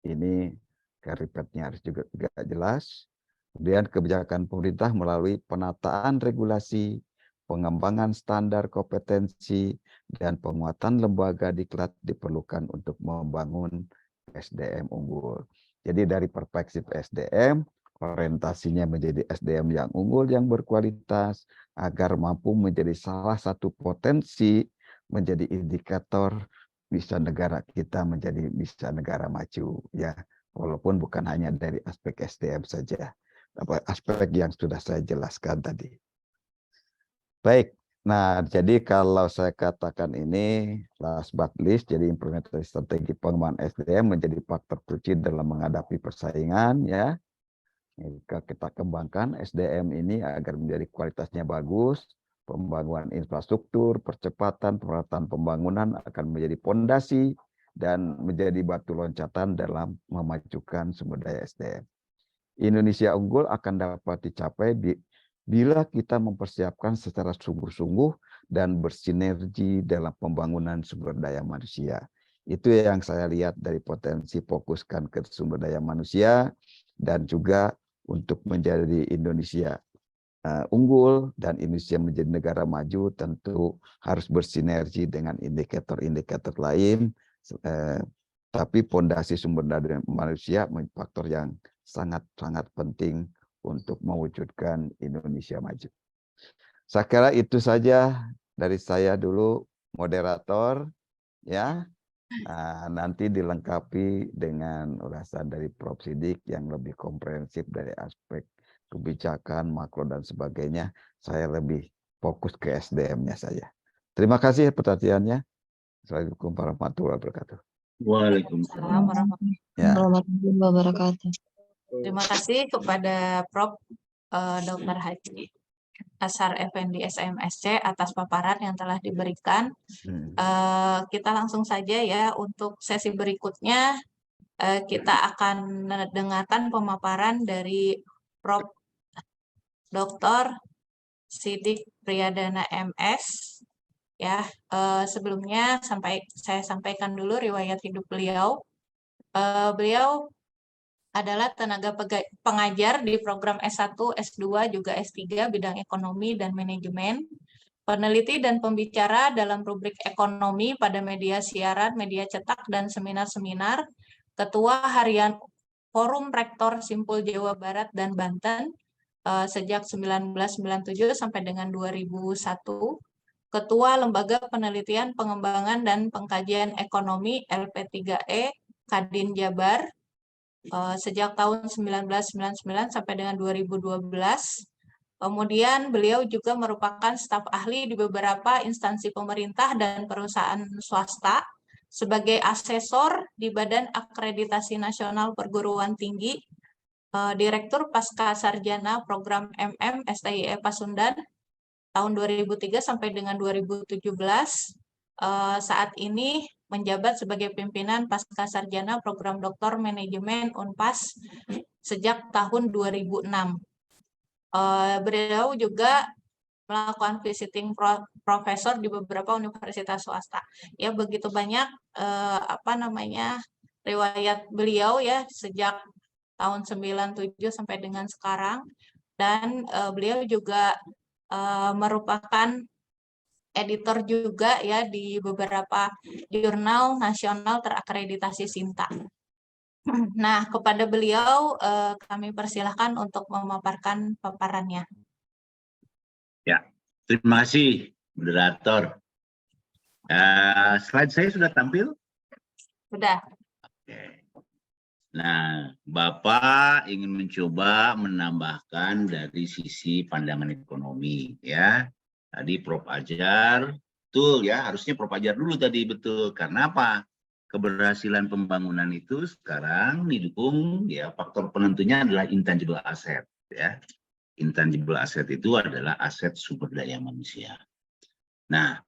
Ini karipetnya harus juga jelas. Kemudian kebijakan pemerintah melalui penataan regulasi, pengembangan standar kompetensi, dan penguatan lembaga diklat diperlukan untuk membangun SDM unggul. Jadi dari perspektif SDM, orientasinya menjadi SDM yang unggul, yang berkualitas, agar mampu menjadi salah satu potensi, menjadi indikator bisa negara kita menjadi bisa negara maju. Ya, walaupun bukan hanya dari aspek SDM saja, aspek yang sudah saya jelaskan tadi. Baik, nah jadi kalau saya katakan ini last but least, jadi implementasi strategi pengembangan SDM menjadi faktor kunci dalam menghadapi persaingan, ya. Jika kita kembangkan SDM ini agar menjadi kualitasnya bagus, pembangunan infrastruktur, percepatan pemerataan pembangunan akan menjadi fondasi dan menjadi batu loncatan dalam memajukan sumber daya SDM. Indonesia unggul akan dapat dicapai bila kita mempersiapkan secara sungguh-sungguh dan bersinergi dalam pembangunan sumber daya manusia. Itu yang saya lihat dari potensi fokuskan ke sumber daya manusia, dan juga untuk menjadi Indonesia unggul dan Indonesia menjadi negara maju tentu harus bersinergi dengan indikator-indikator lain. Tapi fondasi sumber daya manusia faktor yang sangat-sangat penting untuk mewujudkan Indonesia maju. Saya kira itu saja dari saya dulu, moderator, ya. Nanti dilengkapi dengan ulasan dari Prof. Sidik yang lebih komprehensif dari aspek kebijakan, makro, dan sebagainya. Saya lebih fokus ke SDM-nya saja. Terima kasih perhatiannya. Assalamualaikum warahmatullahi wabarakatuh. Waalaikumsalam warahmatullahi wabarakatuh. Terima kasih kepada Prof. Dr. Haji Ashar Effendi SMSC atas paparan yang telah diberikan. Kita langsung saja ya, untuk sesi berikutnya kita akan mendengarkan pemaparan dari Prof. Dr. Sidik Priyadana MS. Ya, sebelumnya saya sampaikan dulu riwayat hidup beliau. Beliau adalah tenaga pengajar di program S1, S2, juga S3 bidang ekonomi dan manajemen, peneliti dan pembicara dalam rubrik ekonomi pada media siaran, media cetak, dan seminar-seminar, ketua harian Forum Rektor Simpul Jawa Barat dan Banten sejak 1997 sampai dengan 2001, ketua Lembaga Penelitian Pengembangan dan Pengkajian Ekonomi LP3E Kadin Jabar, sejak tahun 1999 sampai dengan 2012. Kemudian beliau juga merupakan staf ahli di beberapa instansi pemerintah dan perusahaan swasta sebagai asesor di Badan Akreditasi Nasional Perguruan Tinggi, Direktur Pasca Sarjana Program MM STIE Pasundan tahun 2003 sampai dengan 2017. Saat ini menjabat sebagai pimpinan Pasca Sarjana Program Doktor Manajemen Unpas sejak tahun 2006. Beliau juga melakukan visiting profesor di beberapa universitas swasta. Ya, begitu banyak riwayat beliau ya, sejak tahun 97 sampai dengan sekarang. Dan beliau juga merupakan editor juga ya di beberapa jurnal nasional terakreditasi Sinta. Nah, kepada beliau kami persilahkan untuk memaparkan paparannya. Ya, terima kasih, moderator. Slide saya sudah tampil? Sudah. Oke. Nah, Bapak ingin mencoba menambahkan dari sisi pandangan ekonomi, ya. Tadi Prof. Ajar, betul ya, harusnya Prof. Ajar dulu tadi, betul. Karena apa? Keberhasilan pembangunan itu sekarang didukung, ya, faktor penentunya adalah intangible asset, ya. Intangible asset itu adalah aset sumber daya manusia. Nah,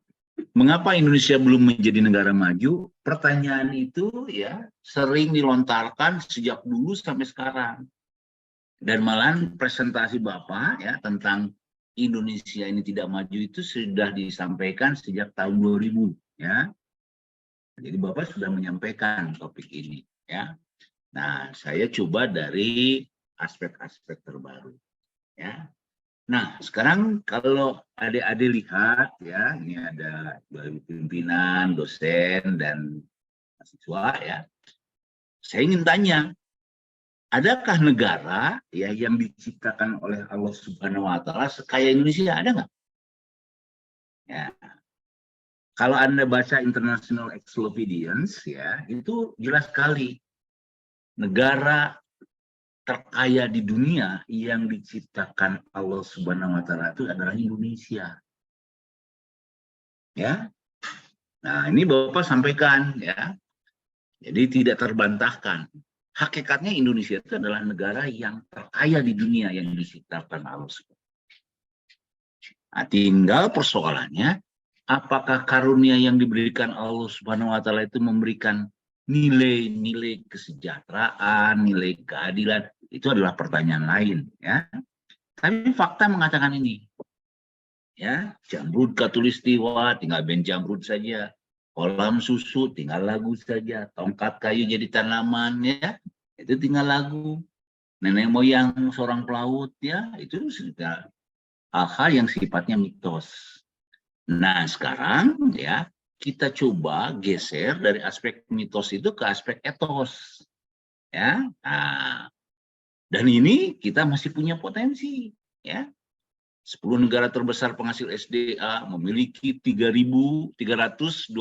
mengapa Indonesia belum menjadi negara maju? Pertanyaan itu ya sering dilontarkan sejak dulu sampai sekarang. Dan malahan presentasi Bapak ya tentang Indonesia ini tidak maju itu sudah disampaikan sejak tahun 2000 ya. Jadi Bapak sudah menyampaikan topik ini ya. Nah, saya coba dari aspek-aspek terbaru ya. Nah, sekarang kalau adik-adik lihat ya, ini ada pimpinan, dosen, dan mahasiswa ya. Saya ingin tanya, adakah negara ya yang diciptakan oleh Allah Subhanahu wa taala sekaya Indonesia? Ada nggak? Ya. Kalau Anda baca International Encyclopedians ya, itu jelas sekali negara terkaya di dunia yang diciptakan Allah Subhanahu wa taala itu adalah Indonesia. Ya. Nah, ini Bapak sampaikan ya. Jadi tidak terbantahkan. Hakikatnya Indonesia itu adalah negara yang terkaya di dunia yang diciptakan Allah. Nah, tinggal persoalannya, apakah karunia yang diberikan Allah Subhanahu wa taala itu memberikan nilai-nilai kesejahteraan, nilai keadilan, itu adalah pertanyaan lain ya. Tapi fakta mengatakan ini. Ya, jamrud katulistiwa tinggal ben jamrud saja. Kolam susu tinggal lagu saja. Tongkat kayu jadi tanaman ya, itu tinggal lagu. Nenek moyang seorang pelaut ya, itu sudah hal-hal yang sifatnya mitos. Nah, sekarang ya kita coba geser dari aspek mitos itu ke aspek etos. Ya. Nah, dan ini kita masih punya potensi ya. 10 negara terbesar penghasil SDA memiliki 3.325.000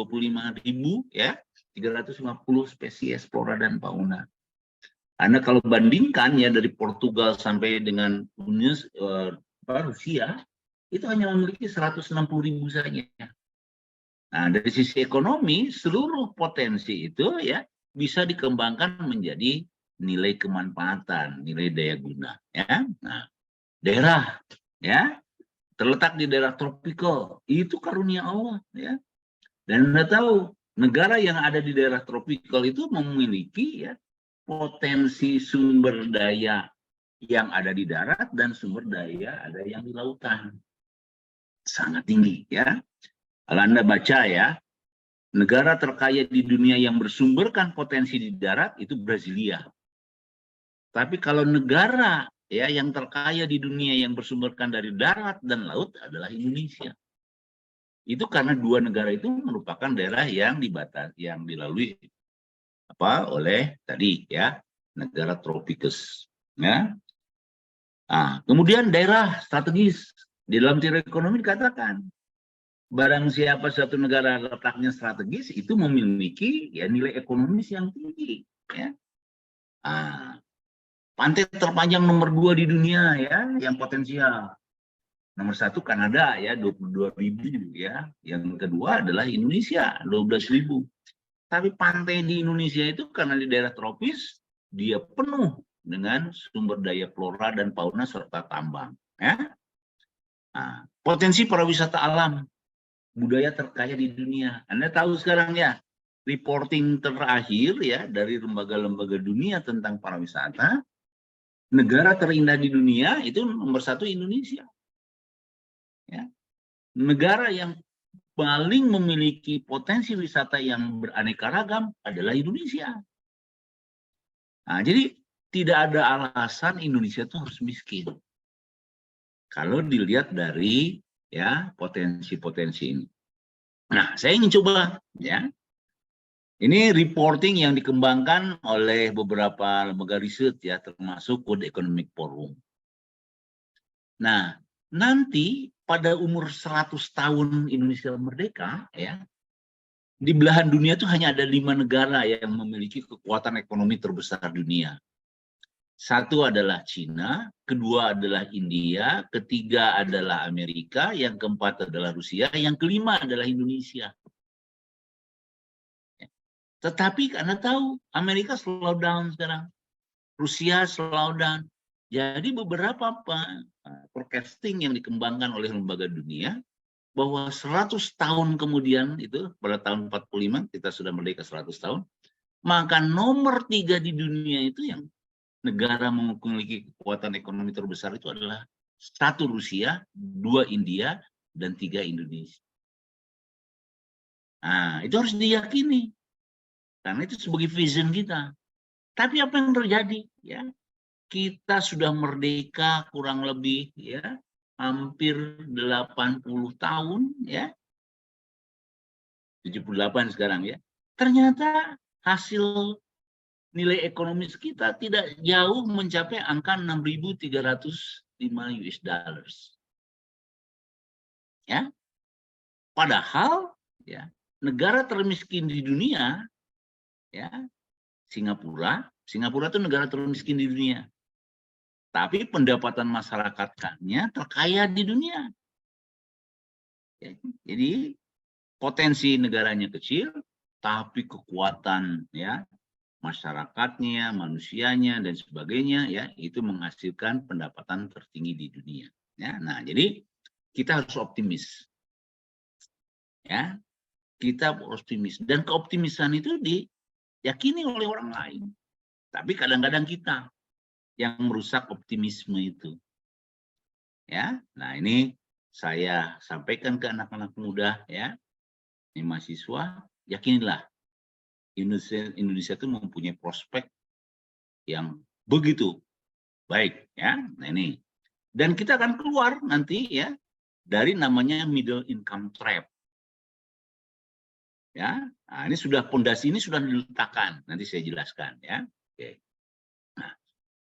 ya, 350 spesies flora dan fauna. Anda kalau bandingkan ya dari Portugal sampai dengan Rusia itu hanya memiliki 160.000 saja. Nah, dari sisi ekonomi seluruh potensi itu ya bisa dikembangkan menjadi nilai kemanfaatan, nilai daya guna ya. Nah, daerah ya terletak di daerah tropikal itu karunia Allah ya. Dan Anda tahu negara yang ada di daerah tropikal itu memiliki ya potensi sumber daya yang ada di darat dan sumber daya ada yang di lautan sangat tinggi ya. Kalau Anda baca ya, negara terkaya di dunia yang bersumberkan potensi di darat itu Brasilia. Tapi kalau negara ya yang terkaya di dunia yang bersumberkan dari darat dan laut adalah Indonesia. Itu karena dua negara itu merupakan daerah yang dilalui oleh tadi ya negara tropis ya. Nah, kemudian daerah strategis di dalam teori ekonomi dikatakan barang siapa satu negara letaknya strategis itu memiliki ya nilai ekonomis yang tinggi ya. Nah, pantai terpanjang nomor 2 di dunia ya, yang potensial. Nomor 1 Kanada ya, 22.000 ya. Yang kedua adalah Indonesia, 12.000. Tapi pantai di Indonesia itu karena di daerah tropis, dia penuh dengan sumber daya flora dan fauna serta tambang. Ya. Nah, potensi pariwisata alam, budaya terkaya di dunia. Anda tahu sekarang ya, reporting terakhir ya dari lembaga-lembaga dunia tentang pariwisata, negara terindah di dunia itu nomor 1 Indonesia. Ya. Negara yang paling memiliki potensi wisata yang beraneka ragam adalah Indonesia. Nah, jadi tidak ada alasan Indonesia itu harus miskin. Kalau dilihat dari ya potensi-potensi ini. Nah, saya ingin coba ya. Ini reporting yang dikembangkan oleh beberapa lembaga riset ya, termasuk World Economic Forum. Nah, nanti pada umur 100 tahun Indonesia merdeka ya, di belahan dunia itu hanya ada 5 negara yang memiliki kekuatan ekonomi terbesar dunia. Satu adalah Cina, kedua adalah India, ketiga adalah Amerika, yang keempat adalah Rusia, yang kelima adalah Indonesia. Tetapi Anda tahu, Amerika slow down sekarang, Rusia slow down. Jadi beberapa forecasting yang dikembangkan oleh lembaga dunia, bahwa 100 tahun kemudian itu, pada tahun 45, kita sudah merdeka 100 tahun, maka nomor 3 di dunia itu yang negara memiliki kekuatan ekonomi terbesar itu adalah 1 Rusia, 2 India, dan 3 Indonesia. Nah, itu harus diyakini. Karena itu sebagai vision kita. Tapi apa yang terjadi? Ya, kita sudah merdeka kurang lebih ya hampir 80 tahun ya. 78 sekarang ya. Ternyata hasil nilai ekonomis kita tidak jauh mencapai angka 6.305 US dollars. Ya. Padahal ya, negara termiskin di dunia ya, Singapura itu negara termiskin di dunia. Tapi pendapatan masyarakatnya terkaya di dunia. Ya, jadi potensi negaranya kecil, tapi kekuatan ya masyarakatnya, manusianya dan sebagainya ya itu menghasilkan pendapatan tertinggi di dunia. Ya, nah jadi kita harus optimis. Ya, kita optimis dan keoptimisan itu diyakini oleh orang lain. Tapi kadang-kadang kita yang merusak optimisme itu. Ya, nah ini saya sampaikan ke anak-anak muda ya, ini mahasiswa, yakinilah Indonesia itu mempunyai prospek yang begitu baik ya. Nah ini. Dan kita akan keluar nanti ya dari namanya middle income trap. Ya. Nah, ini sudah pondasi ini sudah diletakkan. Nanti saya jelaskan ya. Oke. Nah,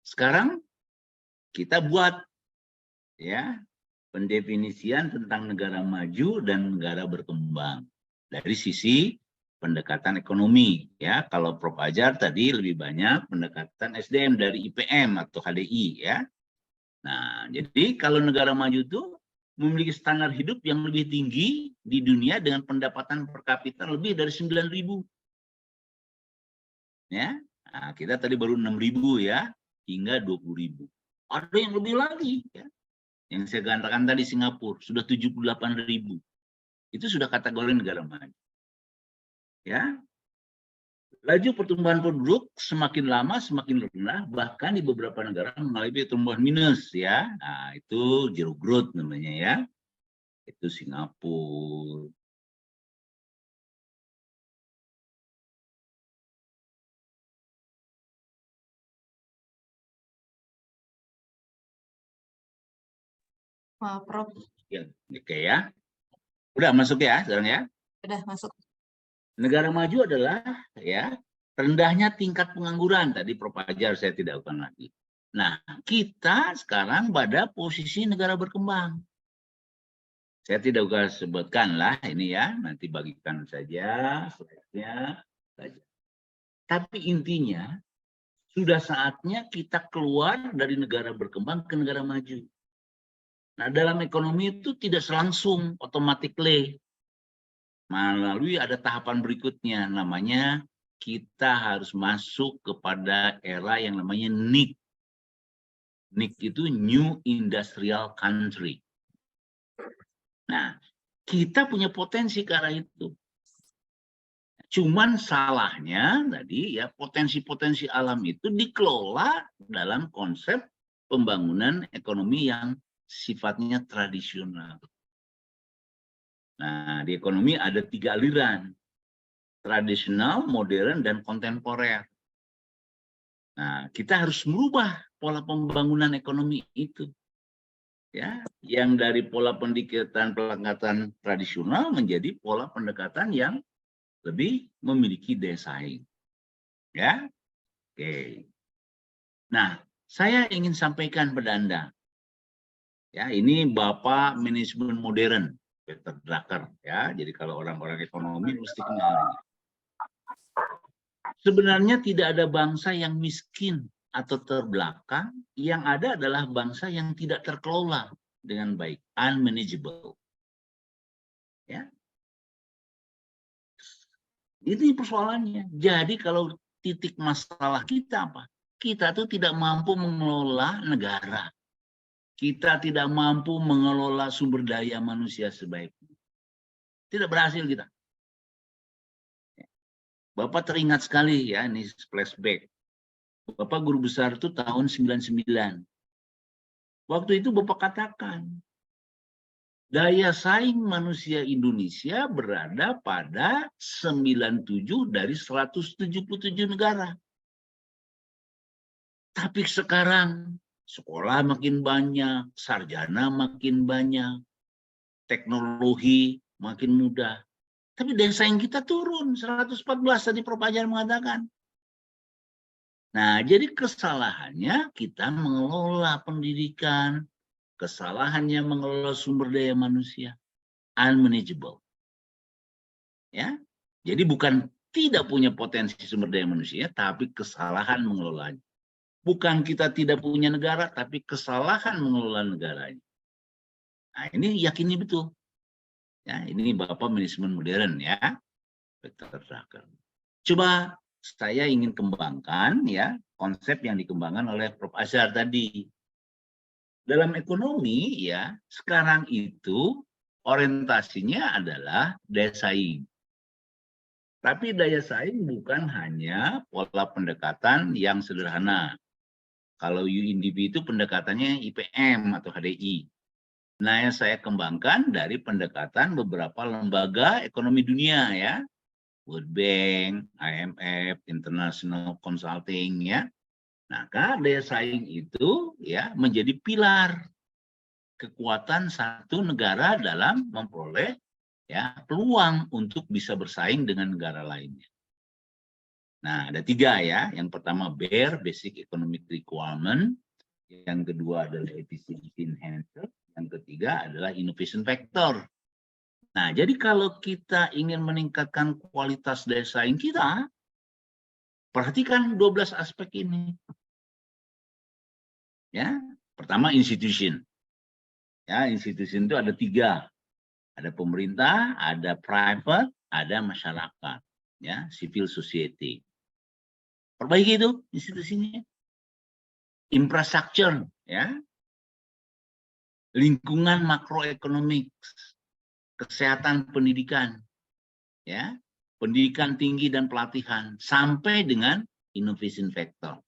sekarang kita buat ya pendefinisian tentang negara maju dan negara berkembang dari sisi pendekatan ekonomi ya. Kalau Prof Ajar tadi lebih banyak pendekatan SDM dari IPM atau HDI ya. Nah, jadi kalau negara maju itu memiliki standar hidup yang lebih tinggi di dunia dengan pendapatan per kapita lebih dari 9.000. Ya. Nah, kita tadi baru 6.000 ya hingga 20.000. Ada yang lebih lagi ya. Yang saya katakan tadi Singapura sudah 78.000. Itu sudah kategori negara maju. Ya. Laju pertumbuhan penduduk semakin lama semakin rendah, bahkan di beberapa negara mengalami pertumbuhan minus ya. Nah, itu zero growth namanya ya. Itu Singapura. Prof. Ya, oke ya. Udah masuk ya sekarang ya. Udah masuk. Negara maju adalah ya rendahnya tingkat pengangguran. Tadi Prof Ajar saya tidak ulang lagi. Nah, kita sekarang pada posisi negara berkembang. Saya tidak usah sebutkan lah ini ya, nanti bagikan saja slide-nya saja. Tapi intinya sudah saatnya kita keluar dari negara berkembang ke negara maju. Nah, dalam ekonomi itu tidak langsung automatically. Melalui ada tahapan berikutnya, namanya kita harus masuk kepada era yang namanya NIC. NIC itu New Industrial Country. Nah, kita punya potensi ke arah itu. Cuman salahnya tadi ya potensi-potensi alam itu dikelola dalam konsep pembangunan ekonomi yang sifatnya tradisional. Nah, di ekonomi ada 3 aliran. Tradisional, modern, dan kontemporer. Nah, kita harus merubah pola pembangunan ekonomi itu. Ya, yang dari pola pendekatan tradisional menjadi pola pendekatan yang lebih memiliki daya saing. Ya. Oke. Nah, saya ingin sampaikan pada Anda. Ya, ini Bapak manajemen modern, Peter Drucker, ya. Jadi kalau orang-orang ekonomi mesti kenal ini. Sebenarnya tidak ada bangsa yang miskin atau terbelakang, yang ada adalah bangsa yang tidak terkelola dengan baik, unmanageable. Ya. Ini persoalannya. Jadi kalau titik masalah kita apa? Kita tuh tidak mampu mengelola negara. Kita tidak mampu mengelola sumber daya manusia sebaiknya. Tidak berhasil kita. Bapak teringat sekali ya, ini flashback. Bapak guru besar itu tahun 99. Waktu itu Bapak katakan, daya saing manusia Indonesia berada pada 97 dari 177 negara. Tapi sekarang sekolah makin banyak, sarjana makin banyak, teknologi makin mudah. Tapi daya saing kita turun, 114 tadi Prof. Ajar mengatakan. Nah, jadi kesalahannya kita mengelola pendidikan, kesalahannya mengelola sumber daya manusia, unmanageable. Ya, jadi bukan tidak punya potensi sumber daya manusia, tapi kesalahan mengelolanya. Bukan kita tidak punya negara, tapi kesalahan mengelola negaranya. Nah, ini yakini betul. Ya, ini Bapak manajemen modern ya, Peter Drucker. Coba saya ingin kembangkan ya konsep yang dikembangkan oleh Prof. Azhar tadi. Dalam ekonomi ya, sekarang itu orientasinya adalah daya saing. Tapi daya saing bukan hanya pola pendekatan yang sederhana. Kalau UNDP itu pendekatannya IPM atau HDI. Nah, yang saya kembangkan dari pendekatan beberapa lembaga ekonomi dunia ya. World Bank, IMF, International Consulting ya. Nah, daya saing itu ya menjadi pilar kekuatan satu negara dalam memperoleh ya peluang untuk bisa bersaing dengan negara lainnya. Nah, ada 3 ya. Yang pertama BER, Basic Economic Requirement. Yang kedua adalah Efficiency Enhancer. Yang ketiga adalah Innovation Factor. Nah, jadi kalau kita ingin meningkatkan kualitas daya saing kita, perhatikan 12 aspek ini. Ya, pertama institution. Ya, institution itu ada 3. Ada pemerintah, ada private, ada masyarakat. Ya, civil society. Perbaiki itu institusinya. Infrastructure, ya. Lingkungan makroekonomik, kesehatan pendidikan, ya, pendidikan tinggi dan pelatihan, sampai dengan innovation factor.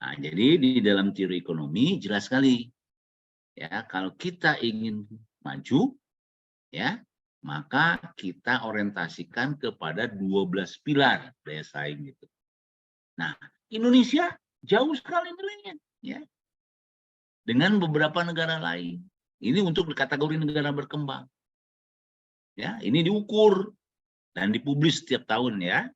Nah, jadi di dalam teori ekonomi jelas sekali, ya, kalau kita ingin maju, ya, maka kita orientasikan kepada 12 pilar daya saing itu. Nah, Indonesia jauh sekali nilainya, ya, dengan beberapa negara lain. Ini untuk kategori negara berkembang. Ya, ini diukur dan dipublis setiap tahun ya.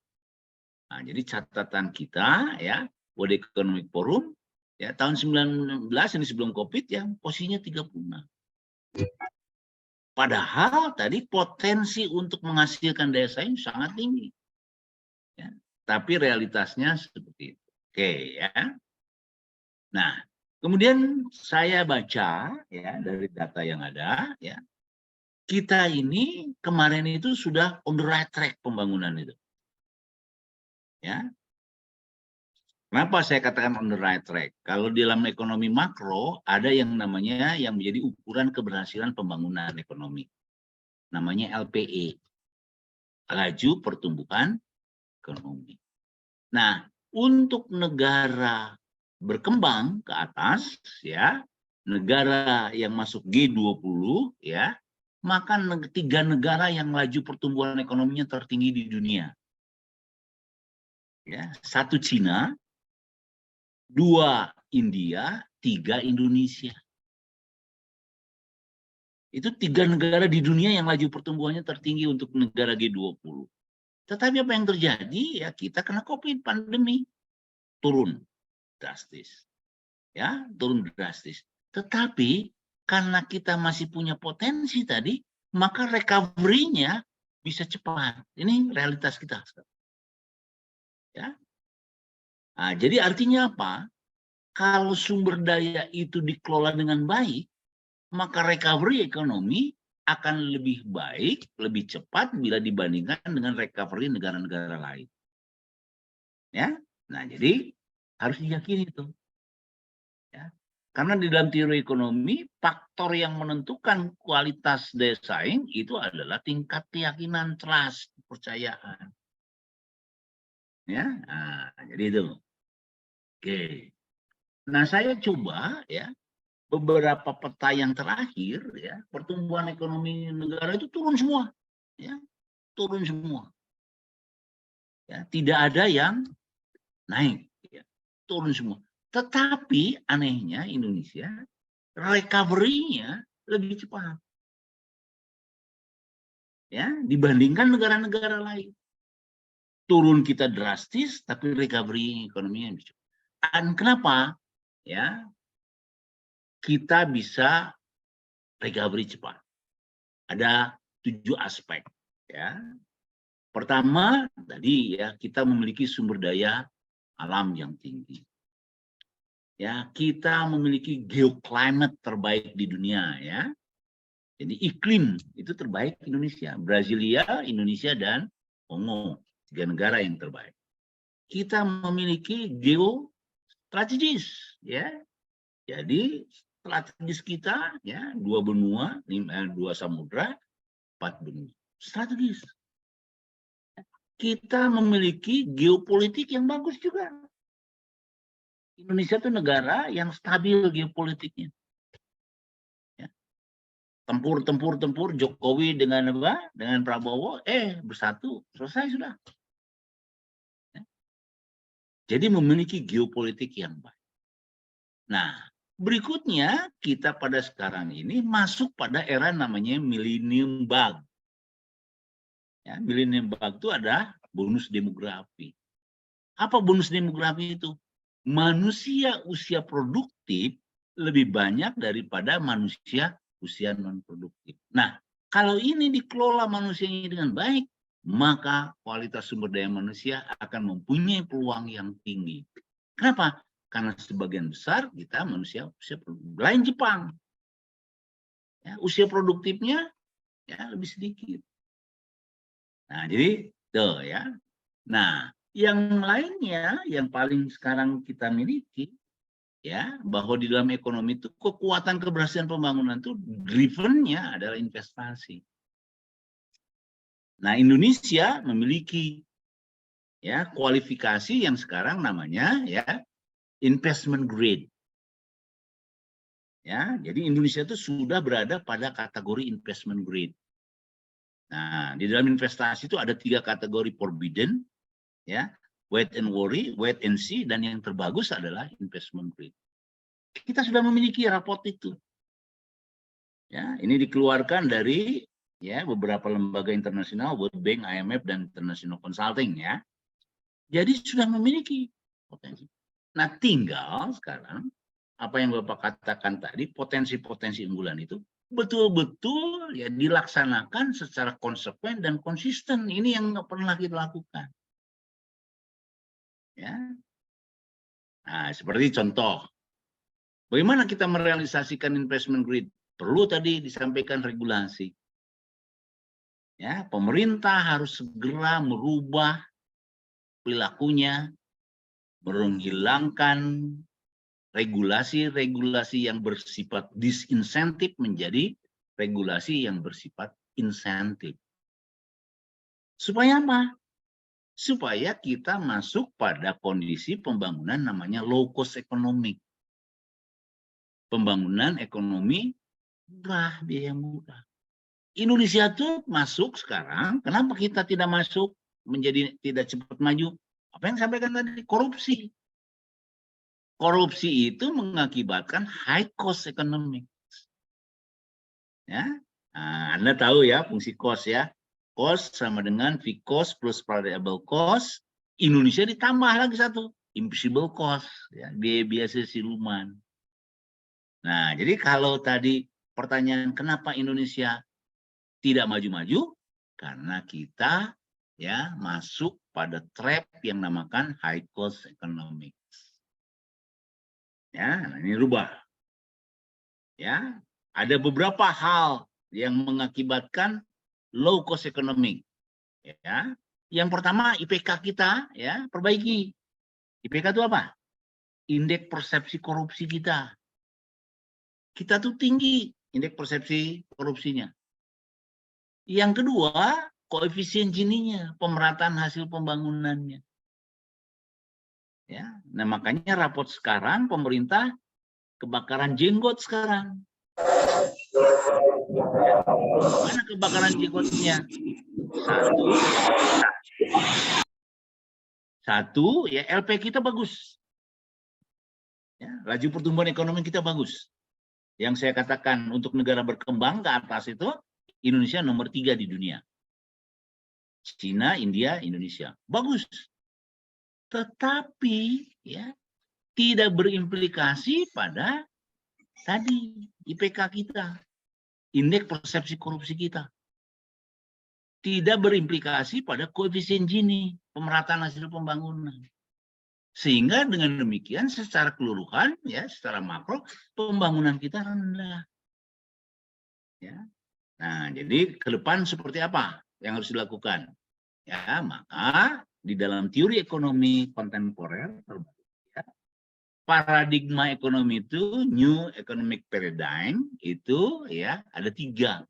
Nah, jadi catatan kita ya, World Economic Forum ya tahun 19 ini sebelum Covid ya posisinya 36. Padahal tadi potensi untuk menghasilkan daya saing sangat tinggi. Ya, tapi realitasnya seperti itu. Oke ya. Nah, kemudian saya baca ya dari data yang ada ya. Kita ini kemarin itu sudah on the right track pembangunan itu. Ya. Kenapa saya katakan on the right track? Kalau di dalam ekonomi makro ada yang namanya yang menjadi ukuran keberhasilan pembangunan ekonomi. Namanya LPE. Laju pertumbuhan ekonomi. Nah, untuk negara berkembang ke atas ya, negara yang masuk G20 ya, maka 3 negara yang laju pertumbuhan ekonominya tertinggi di dunia. Ya, 1 Cina, 2 India, 3 Indonesia. Itu 3 negara di dunia yang laju pertumbuhannya tertinggi untuk negara G20. Tetapi apa yang terjadi? Ya kita kena COVID, pandemi. Turun drastis. Ya, turun drastis. Tetapi karena kita masih punya potensi tadi, maka recovery-nya bisa cepat. Ini realitas kita. Ya. Nah, jadi artinya apa? Kalau sumber daya itu dikelola dengan baik, maka recovery ekonomi akan lebih baik, lebih cepat bila dibandingkan dengan recovery negara-negara lain. Ya, nah jadi harus diyakini itu. Ya. Karena di dalam teori ekonomi, faktor yang menentukan kualitas daya saing itu adalah tingkat keyakinan, trust, kepercayaan. Ya, nah, jadi itu. Oke. Nah, saya coba ya beberapa peta yang terakhir ya, pertumbuhan ekonomi negara itu turun semua. Ya, turun semua. Ya, tidak ada yang naik, ya. Turun semua. Tetapi anehnya Indonesia recovery-nya lebih cepat. Ya, dibandingkan negara-negara lain. Turun kita drastis tapi recovery ekonominya lebih cepat. Dan kenapa? Ya, kita bisa recovery cepat. Ada 7 aspek, ya. Pertama, tadi ya kita memiliki sumber daya alam yang tinggi. Ya, kita memiliki geoclimate terbaik di dunia, ya. Jadi iklim itu terbaik Indonesia, Brasilia, Indonesia dan Kongo, 3 negara yang terbaik. Kita memiliki geostrategis, ya. Jadi strategis kita ya 2 benua, 2 samudra, 4 benua. Strategis. Kita memiliki geopolitik yang bagus juga. Indonesia itu negara yang stabil geopolitiknya. Ya. Tempur Jokowi dengan apa? Dengan Prabowo, bersatu, selesai sudah. Ya. Jadi memiliki geopolitik yang baik. Nah, berikutnya kita pada sekarang ini masuk pada era namanya Millennium Bug. Ya, Millennium Bug itu ada bonus demografi. Apa bonus demografi itu? Manusia usia produktif lebih banyak daripada manusia usia non produktif. Nah, kalau ini dikelola manusianya dengan baik, maka kualitas sumber daya manusia akan mempunyai peluang yang tinggi. Kenapa? Karena sebagian besar kita manusia usia produktif. Lain Jepang, ya, usia produktifnya ya lebih sedikit. Nah, jadi tuh ya. Nah, yang lainnya yang paling sekarang kita miliki ya, bahwa di dalam ekonomi itu kekuatan keberhasilan pembangunan itu driven-nya adalah investasi. Nah, Indonesia memiliki ya kualifikasi yang sekarang namanya ya investment grade. Ya, jadi Indonesia itu sudah berada pada kategori investment grade. Nah, di dalam investasi itu ada 3 kategori forbidden, ya, wait and worry, wait and see, dan yang terbagus adalah investment grade. Kita sudah memiliki raport itu. Ya, ini dikeluarkan dari ya beberapa lembaga internasional, World Bank, IMF, dan International Consulting, ya. Jadi sudah memiliki potensi. Nah, tinggal sekarang apa yang Bapak katakan tadi, potensi-potensi unggulan itu betul-betul ya dilaksanakan secara konsekuen dan konsisten. Ini yang nggak pernah kita lakukan. Ya. Nah, seperti contoh, bagaimana kita merealisasikan investment grade? Perlu tadi disampaikan regulasi. Ya, pemerintah harus segera merubah perilakunya, menghilangkan regulasi-regulasi yang bersifat disinsentif menjadi regulasi yang bersifat insentif. Supaya apa? Supaya kita masuk pada kondisi pembangunan namanya low cost economic. Pembangunan ekonomi murah, biaya murah. Indonesia tuh masuk sekarang, kenapa kita tidak masuk menjadi tidak cepat maju? Apa yang disampaikan tadi, korupsi. korupsi itu mengakibatkan high cost economic. Ya, nah, Anda tahu ya fungsi cost ya. Cost sama dengan V cost plus variable cost. Indonesia ditambah lagi satu, invisible cost, ya, biaya siluman. Nah, jadi kalau tadi pertanyaan kenapa Indonesia tidak maju-maju, karena kita ya masuk pada trap yang namakan high cost economics. Ya, nah ini rubah. Ya, ada beberapa hal yang mengakibatkan low cost economic. Ya, yang pertama IPK kita ya perbaiki. IPK itu apa? Indeks persepsi korupsi kita. Kita tuh tinggi indeks persepsi korupsinya. Yang kedua, koefisien Gini-nya, pemerataan hasil pembangunannya. Ya, nah makanya rapot sekarang pemerintah kebakaran jenggot sekarang. Ya, mana kebakaran jenggotnya? Satu, ya LP kita bagus. Ya, laju pertumbuhan ekonomi kita bagus. Yang saya katakan untuk negara berkembang ke atas itu Indonesia nomor 3 di dunia. Cina, India, Indonesia. Bagus. Tetapi ya tidak berimplikasi pada tadi IPK kita, indeks persepsi korupsi kita. Tidak berimplikasi pada koefisien Gini, pemerataan hasil pembangunan. Sehingga dengan demikian secara keseluruhan ya secara makro pembangunan kita rendah. Ya. Nah, jadi ke depan seperti apa yang harus dilakukan? Ya, maka di dalam teori ekonomi kontemporer ya, paradigma ekonomi itu new economic paradigm itu ya ada 3.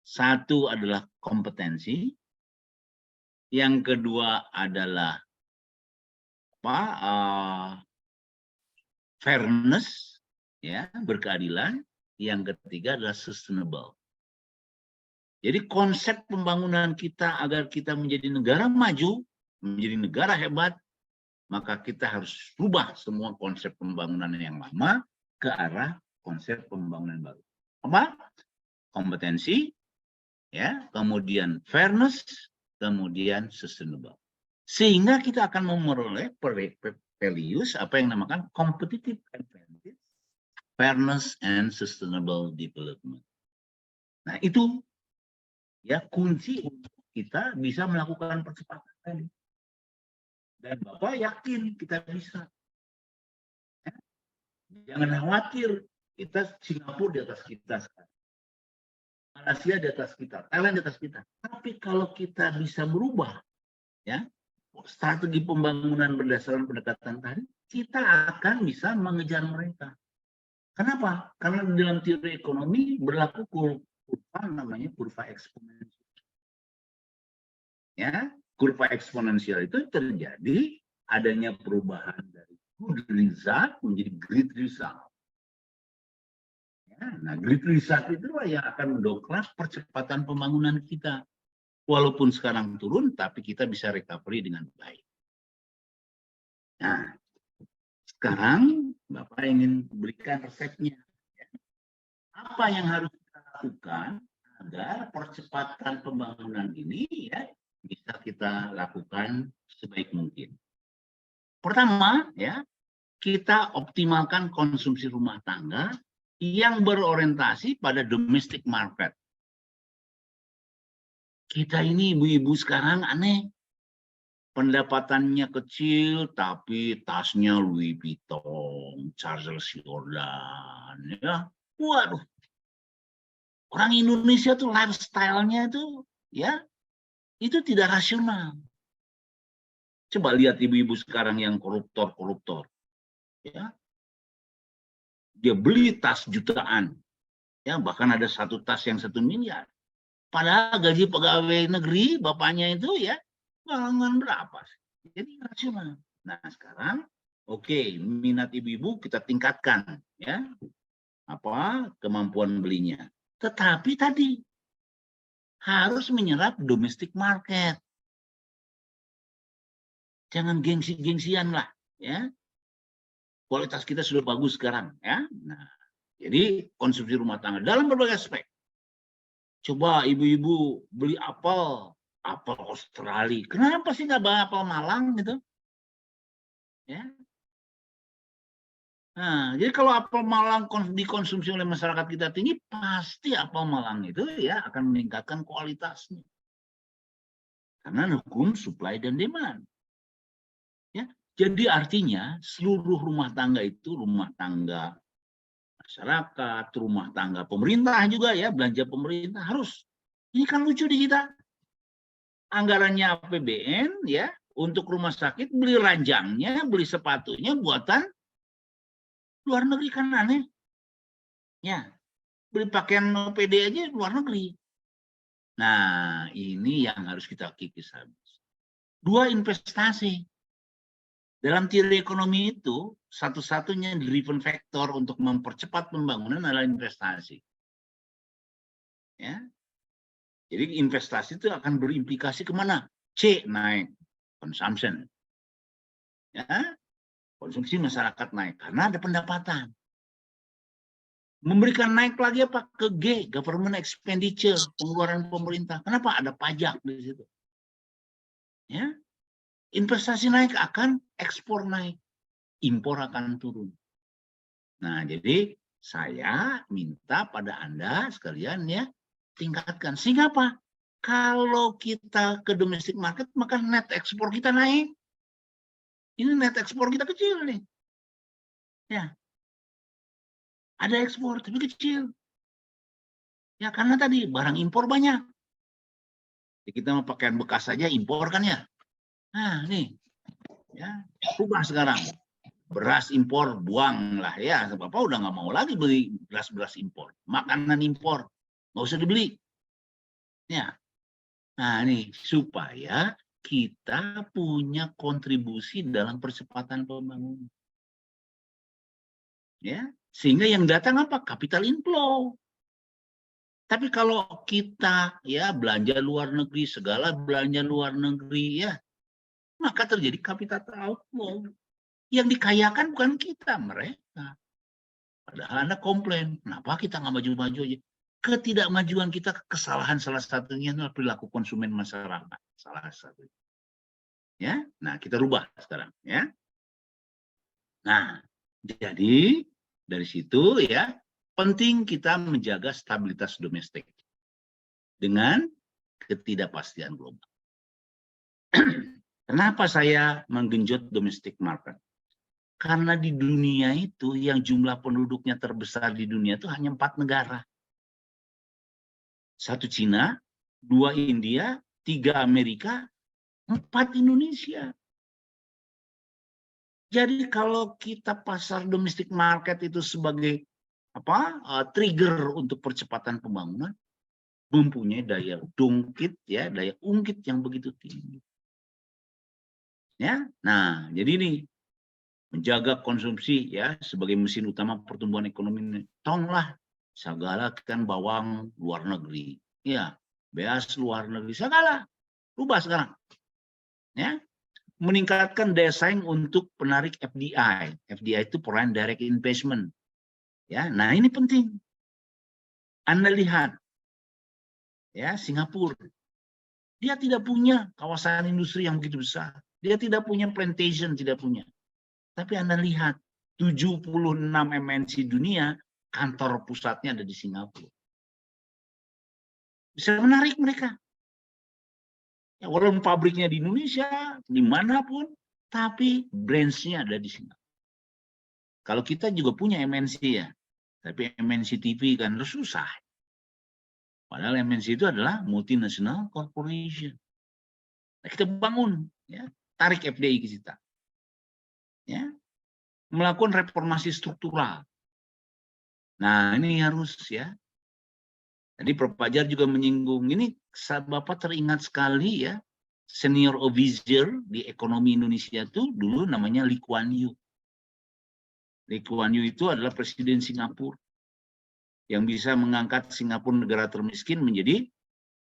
Satu adalah kompetensi, yang kedua adalah fairness, ya berkeadilan, yang ketiga adalah sustainable. Jadi konsep pembangunan kita agar kita menjadi negara maju, menjadi negara hebat, maka kita harus rubah semua konsep pembangunan yang lama ke arah konsep pembangunan baru. Apa? Kompetensi, ya, kemudian fairness, kemudian sustainable. Sehingga kita akan memperoleh values apa yang dinamakan competitive advantage, fairness and sustainable development. Nah, itu ya kunci untuk kita bisa melakukan percepatan tadi. Dan Bapak yakin kita bisa. Ya. Jangan khawatir, kita Singapura di atas kita sekarang. Malaysia di atas kita, Thailand di atas kita. Tapi kalau kita bisa berubah, ya, strategi pembangunan berdasarkan pendekatan tadi, kita akan bisa mengejar mereka. Kenapa? Karena dalam teori ekonomi berlaku kurva namanya kurva eksponensial. Ya, kurva eksponensial itu terjadi adanya perubahan dari good result menjadi great result. Ya, nah, great result itu yang akan mendongkrak percepatan pembangunan kita. Walaupun sekarang turun, tapi kita bisa recovery dengan baik. Nah, sekarang Bapak ingin berikan resepnya. Apa yang harus kita lakukan agar percepatan pembangunan ini ya bisa kita lakukan sebaik mungkin. Pertama, ya, kita optimalkan konsumsi rumah tangga yang berorientasi pada domestic market. Kita ini ibu-ibu sekarang aneh. Pendapatannya kecil, tapi tasnya Louis Vuitton, Charles Jordan, ya. Waduh. Orang Indonesia tuh lifestyle-nya tuh, ya, itu tidak rasional. Coba lihat ibu-ibu sekarang yang koruptor, ya. Dia beli tas jutaan, ya, bahkan ada satu tas yang 1 miliar. Padahal gaji pegawai negeri bapaknya itu ya galangan berapa? Jadi rasional. Nah sekarang oke, minat ibu-ibu kita tingkatkan ya apa kemampuan belinya. Tetapi tadi harus menyerap domestic market. Jangan gengsi-gengsian lah ya. kualitas kita sudah bagus sekarang, ya. Nah, jadi konsumsi rumah tangga dalam berbagai aspek. Coba ibu-ibu beli apel Australia. Kenapa sih nggak bawa apel Malang gitu? Ya. Nah, jadi kalau apel Malang dikonsumsi oleh masyarakat kita tinggi, pasti apel Malang itu ya akan meningkatkan kualitasnya. Karena hukum supply dan demand. Ya, jadi artinya seluruh rumah tangga itu rumah tangga masyarakat, rumah tangga pemerintah juga ya, belanja pemerintah harus. Ini kan lucu di kita. Anggarannya APBN ya, untuk rumah sakit beli ranjangnya, beli sepatunya buatan luar negeri, kan aneh. Ya, beli pakaian OPD aja luar negeri. Nah, ini yang harus kita kikis habis. 2, investasi. Dalam teori ekonomi itu, satu-satunya driven factor untuk mempercepat pembangunan adalah investasi. Ya. Jadi investasi itu akan berimplikasi kemana? C, naik. Consumption. Ya. Konsumsi masyarakat naik karena ada pendapatan. Memberikan naik lagi apa? Ke G, government expenditure, pengeluaran pemerintah. Kenapa? Ada pajak di situ. Ya. Investasi naik akan ekspor naik, impor akan turun. Nah, jadi saya minta pada Anda sekalian ya, tingkatkan. Sehingga apa? Kalau kita ke domestic market, maka net ekspor kita naik. Ini net ekspor kita kecil nih. Ya. Ada ekspor, tapi kecil. Ya, karena tadi barang impor banyak. Ya, kita mau pakaian bekas saja impor kan ya. Nah, nih. Ya, ubah sekarang. Beras impor, buang lah ya. Bapak udah nggak mau lagi beli beras-beras impor. Makanan impor, nggak usah dibeli. Ya. Nah, nih, supaya kita punya kontribusi dalam percepatan pembangunan. Ya, sehingga yang datang apa? Capital inflow. Tapi kalau kita ya belanja luar negeri, segala belanja luar negeri ya, maka terjadi capital outflow. Yang dikayakan bukan kita, mereka. Padahal Anda komplain, kenapa kita nggak maju-maju aja? Ketidakmajuan kita, kesalahan salah satunya adalah perilaku konsumen masyarakat. Salah satu. Ya, nah kita rubah sekarang. Ya. Nah, jadi dari situ ya penting kita menjaga stabilitas domestik dengan ketidakpastian global. Kenapa saya menggenjot domestic market? Karena di dunia itu yang jumlah penduduknya terbesar di dunia itu hanya 4 negara. 1 Cina, 2 India, 3 Amerika, 4 Indonesia. Jadi kalau kita pasar domestic market itu sebagai trigger untuk percepatan pembangunan, mempunyai daya ungkit ya, daya ungkit yang begitu tinggi. Ya, nah jadi ini menjaga konsumsi ya sebagai mesin utama pertumbuhan ekonomi. Tolonglah segala kan bawang luar negeri, ya beas luar negeri, segala rubah sekarang. Ya, meningkatkan daya saing untuk penarik FDI. FDI itu foreign direct investment. Ya, nah ini penting. Anda lihat, ya Singapura, dia tidak punya kawasan industri yang begitu besar. Dia tidak punya plantation, tidak punya. Tapi Anda lihat, 76 MNC dunia, kantor pusatnya ada di Singapura. Bisa menarik mereka. Ya, walaupun pabriknya di Indonesia, dimanapun, tapi branch-nya ada di Singapura. Kalau kita juga punya MNC ya, tapi MNC TV kan susah. Padahal MNC itu adalah multinational corporation. Nah, kita bangun, ya, tarik FDI ke kita. Ya, melakukan reformasi struktural. Nah, ini harus ya. Jadi Prof. Fajar juga menyinggung ini, Bapak teringat sekali ya, senior officer di ekonomi Indonesia itu dulu namanya Lee Kuan Yew. Lee Kuan Yew itu adalah presiden Singapura yang bisa mengangkat Singapura negara termiskin menjadi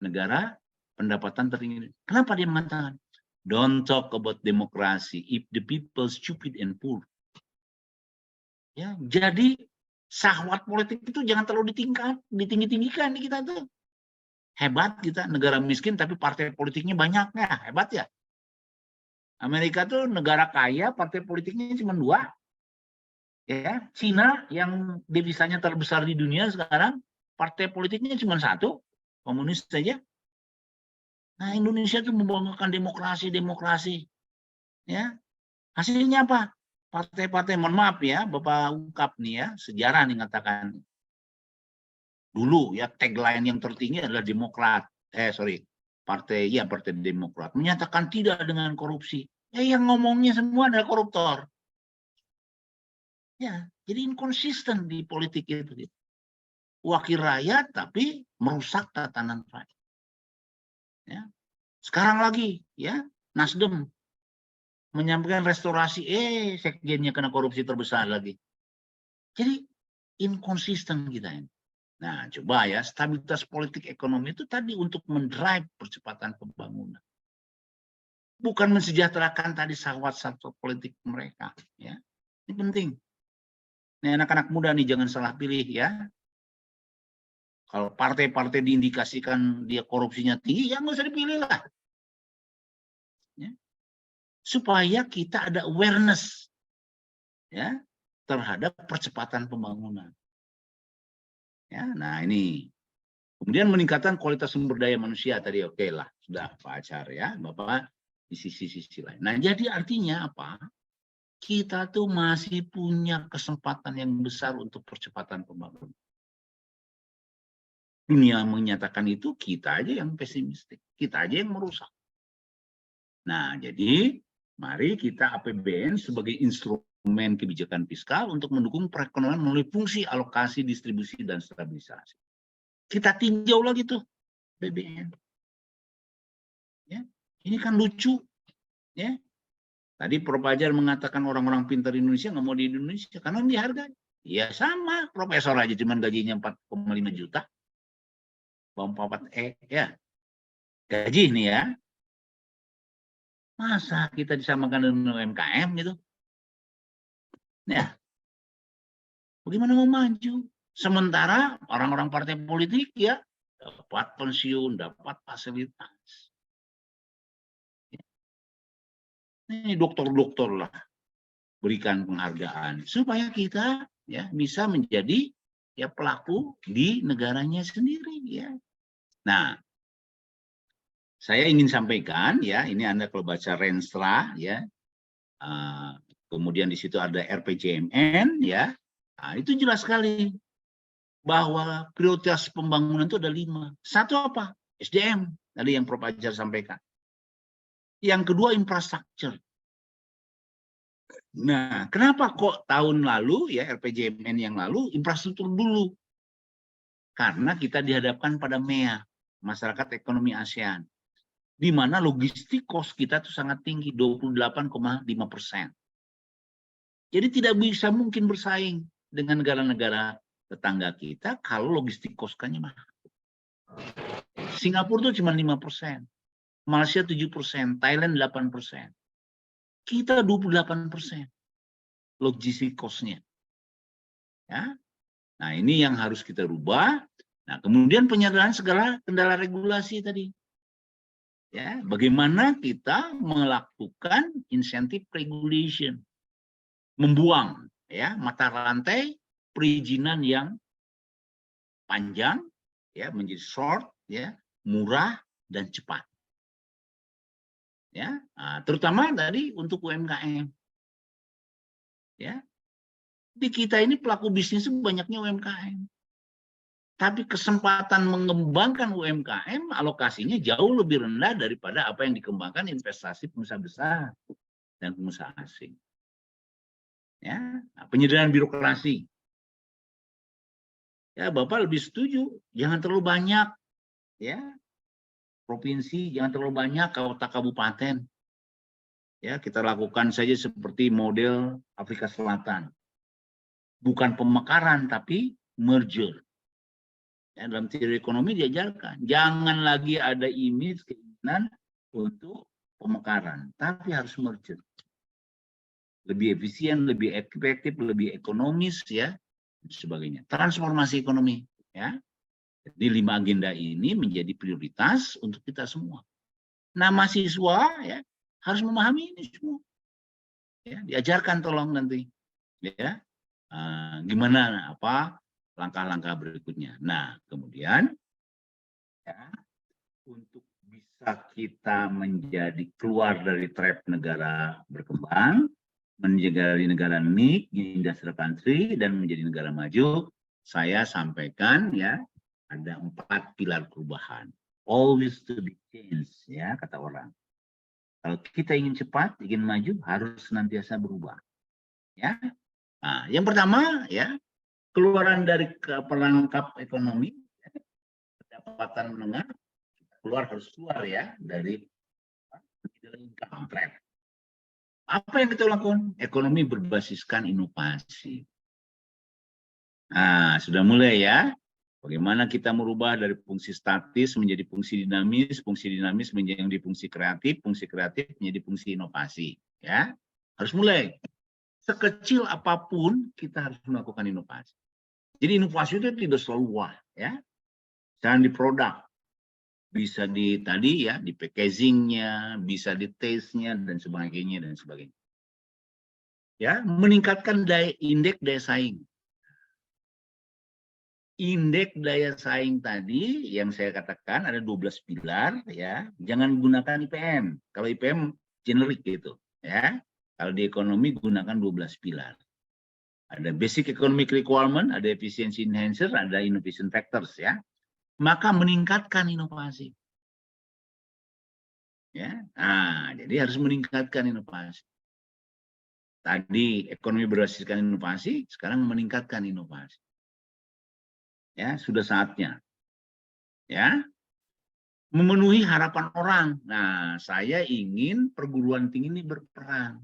negara pendapatan tertinggi. Kenapa dia mengatakan, don't talk about democracy if the people stupid and poor. Ya, jadi syahwat politik itu jangan terlalu ditinggi-tinggikan di kita tuh. Hebat kita, negara miskin tapi partai politiknya banyak, ya hebat ya. Amerika tuh negara kaya, partai politiknya cuma 2. Ya, Cina yang devisanya terbesar di dunia sekarang, partai politiknya cuma 1, komunis saja. Nah, Indonesia tuh membanggakan demokrasi. Ya, hasilnya apa? Partai-partai, mohon maaf ya, Bapak ungkap nih ya, sejarah nih ngatakan. Dulu ya tagline yang tertinggi adalah Partai Demokrat menyatakan tidak dengan korupsi. Yang ngomongnya semua adalah koruptor. Ya, jadi inkonsisten di politik itu. Wakil rakyat tapi merusak tatanan rakyat. Ya. Sekarang lagi ya, Nasdem menyampaikan restorasi, sekjennya kena korupsi terbesar lagi. Jadi inkonsisten kita ini. Nah, coba ya, stabilitas politik ekonomi itu tadi untuk mendrive percepatan pembangunan. Bukan mensejahterakan tadi syahwat politik mereka. Ya. Ini penting. Ini anak-anak muda nih jangan salah pilih ya. Kalau partai-partai diindikasikan dia korupsinya tinggi, ya nggak usah dipilih lah. Ya. Supaya kita ada awareness ya terhadap percepatan pembangunan. Ya, nah ini. Kemudian meningkatkan kualitas sumber daya manusia tadi oke lah, sudah Pak Acar ya, Bapak di sisi-sisi lain. Nah, jadi artinya apa? Kita tuh masih punya kesempatan yang besar untuk percepatan pembangunan. Dunia menyatakan itu, kita aja yang pesimistik, kita aja yang merusak. Nah, jadi mari kita APBN sebagai instrumen kebijakan fiskal untuk mendukung perekonomian melalui fungsi alokasi, distribusi, dan stabilisasi. Kita tinjau lagi tuh APBN. Ya, ini kan lucu. Ya, tadi Prof. Fajar mengatakan orang-orang pintar di Indonesia nggak mau di Indonesia karena dihargai. Ya sama, profesor aja cuman gajinya 4,5 juta. Bapak ya. Gaji nih ya. Masa kita disamakan dengan UMKM gitu? Ya. Bagaimana mau maju? Sementara orang-orang partai politik ya dapat pensiun, dapat fasilitas. Ini dokter-dokter lah berikan penghargaan supaya kita ya bisa menjadi ya pelaku di negaranya sendiri ya. Nah, saya ingin sampaikan ya, ini Anda kalau baca Renstra ya, kemudian di situ ada RPJMN ya, nah, itu jelas sekali bahwa prioritas pembangunan itu ada 5. Satu apa? SDM, tadi yang Prof. Fajar sampaikan. Yang kedua infrastruktur. Nah, kenapa kok tahun lalu ya RPJMN yang lalu infrastruktur dulu? Karena kita dihadapkan pada MEA, Masyarakat Ekonomi ASEAN, di mana logistik cost kita itu sangat tinggi, 28,5%. Jadi tidak bisa mungkin bersaing dengan negara-negara tetangga kita kalau logistik cost-nya mahal. Singapura itu cuma 5%, Malaysia 7%, Thailand 8%. Kita 28% logistik cost-nya. Ya. Nah, ini yang harus kita rubah. Nah, kemudian penyederhanaan segala kendala regulasi tadi. Ya, bagaimana kita melakukan insentif regulation, membuang ya mata rantai perizinan yang panjang ya menjadi short ya, murah dan cepat. Ya, nah, terutama tadi untuk UMKM. Ya. Di kita ini pelaku bisnis banyaknya UMKM. Tapi kesempatan mengembangkan UMKM alokasinya jauh lebih rendah daripada apa yang dikembangkan investasi pengusaha besar dan pengusaha asing. Ya, nah, penyederhanaan birokrasi. Ya, Bapak lebih setuju, jangan terlalu banyak, ya, provinsi, jangan terlalu banyak kota kabupaten. Ya, kita lakukan saja seperti model Afrika Selatan, bukan pemekaran tapi merger. Ya, dalam teori ekonomi diajarkan, jangan lagi ada image keinginan untuk pemekaran, tapi harus merger. lebih efisien, lebih efektif, lebih ekonomis, ya, dan sebagainya. Transformasi ekonomi, ya. Jadi 5 agenda ini menjadi prioritas untuk kita semua. Nah, mahasiswa ya harus memahami ini semua. Ya, diajarkan tolong nanti, ya, gimana apa langkah-langkah berikutnya. Nah, kemudian ya, untuk bisa kita menjadi keluar dari trap negara berkembang, menjadi negara NIC, industrial country, dan menjadi negara maju, saya sampaikan ya ada 4 pilar perubahan. Always to be changed, ya kata orang. Kalau kita ingin cepat, ingin maju, harus senantiasa berubah. Ya. Nah, yang pertama ya keluaran dari perangkap ekonomi, pendapatan menengah, harus keluar ya dari income trap. Apa yang kita lakukan? Ekonomi berbasiskan inovasi. Nah, sudah mulai ya. Bagaimana kita merubah dari fungsi statis menjadi fungsi dinamis menjadi fungsi kreatif menjadi fungsi inovasi. Ya, harus mulai. Sekecil apapun kita harus melakukan inovasi. Jadi inovasi itu tidak selalu wah, ya. Jangan di produk, bisa di tadi ya, di packagingnya, bisa di taste-nya dan sebagainya dan sebagainya. Ya, meningkatkan indeks daya saing. Indeks daya saing tadi yang saya katakan ada 12 pilar ya. Jangan gunakan IPM. Kalau IPM generik gitu ya. Kalau di ekonomi gunakan 12 pilar. Ada basic economic requirement, ada efficiency enhancer, ada innovation factors ya. Maka meningkatkan inovasi. Ya. Nah, jadi harus meningkatkan inovasi. Tadi ekonomi berbasiskan inovasi, sekarang meningkatkan inovasi. Ya, sudah saatnya. Ya. Memenuhi harapan orang. Nah, saya ingin perguruan tinggi ini berperan.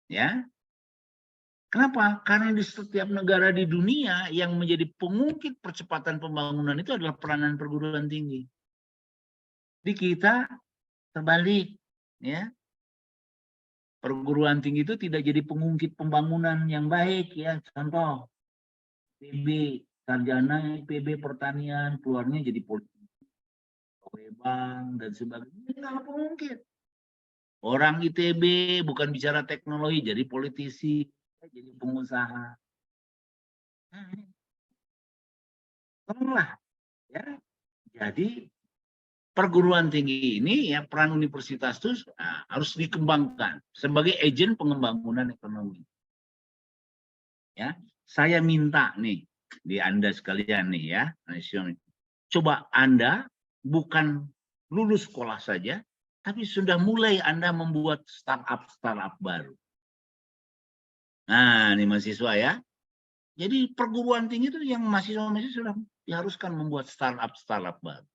Ya. Kenapa? Karena di setiap negara di dunia yang menjadi pengungkit percepatan pembangunan itu adalah peranan perguruan tinggi. Di kita terbalik, ya. Perguruan tinggi itu tidak jadi pengungkit pembangunan yang baik, ya. Contoh, PB, sarjana PB pertanian, keluarnya jadi politisi, bank dan sebagainya. Ini nggak pengungkit. Orang ITB bukan bicara teknologi, jadi politisi, jadi pengusaha. Nah, tolonglah, ya. Jadi perguruan tinggi ini ya peran universitas itu harus dikembangkan sebagai agen pengembangan ekonomi. Ya, saya minta nih di Anda sekalian nih ya, coba Anda bukan lulus sekolah saja, tapi sudah mulai Anda membuat startup baru. Nah, ini mahasiswa ya. Jadi perguruan tinggi itu yang mahasiswa sudah diharuskan membuat startup baru.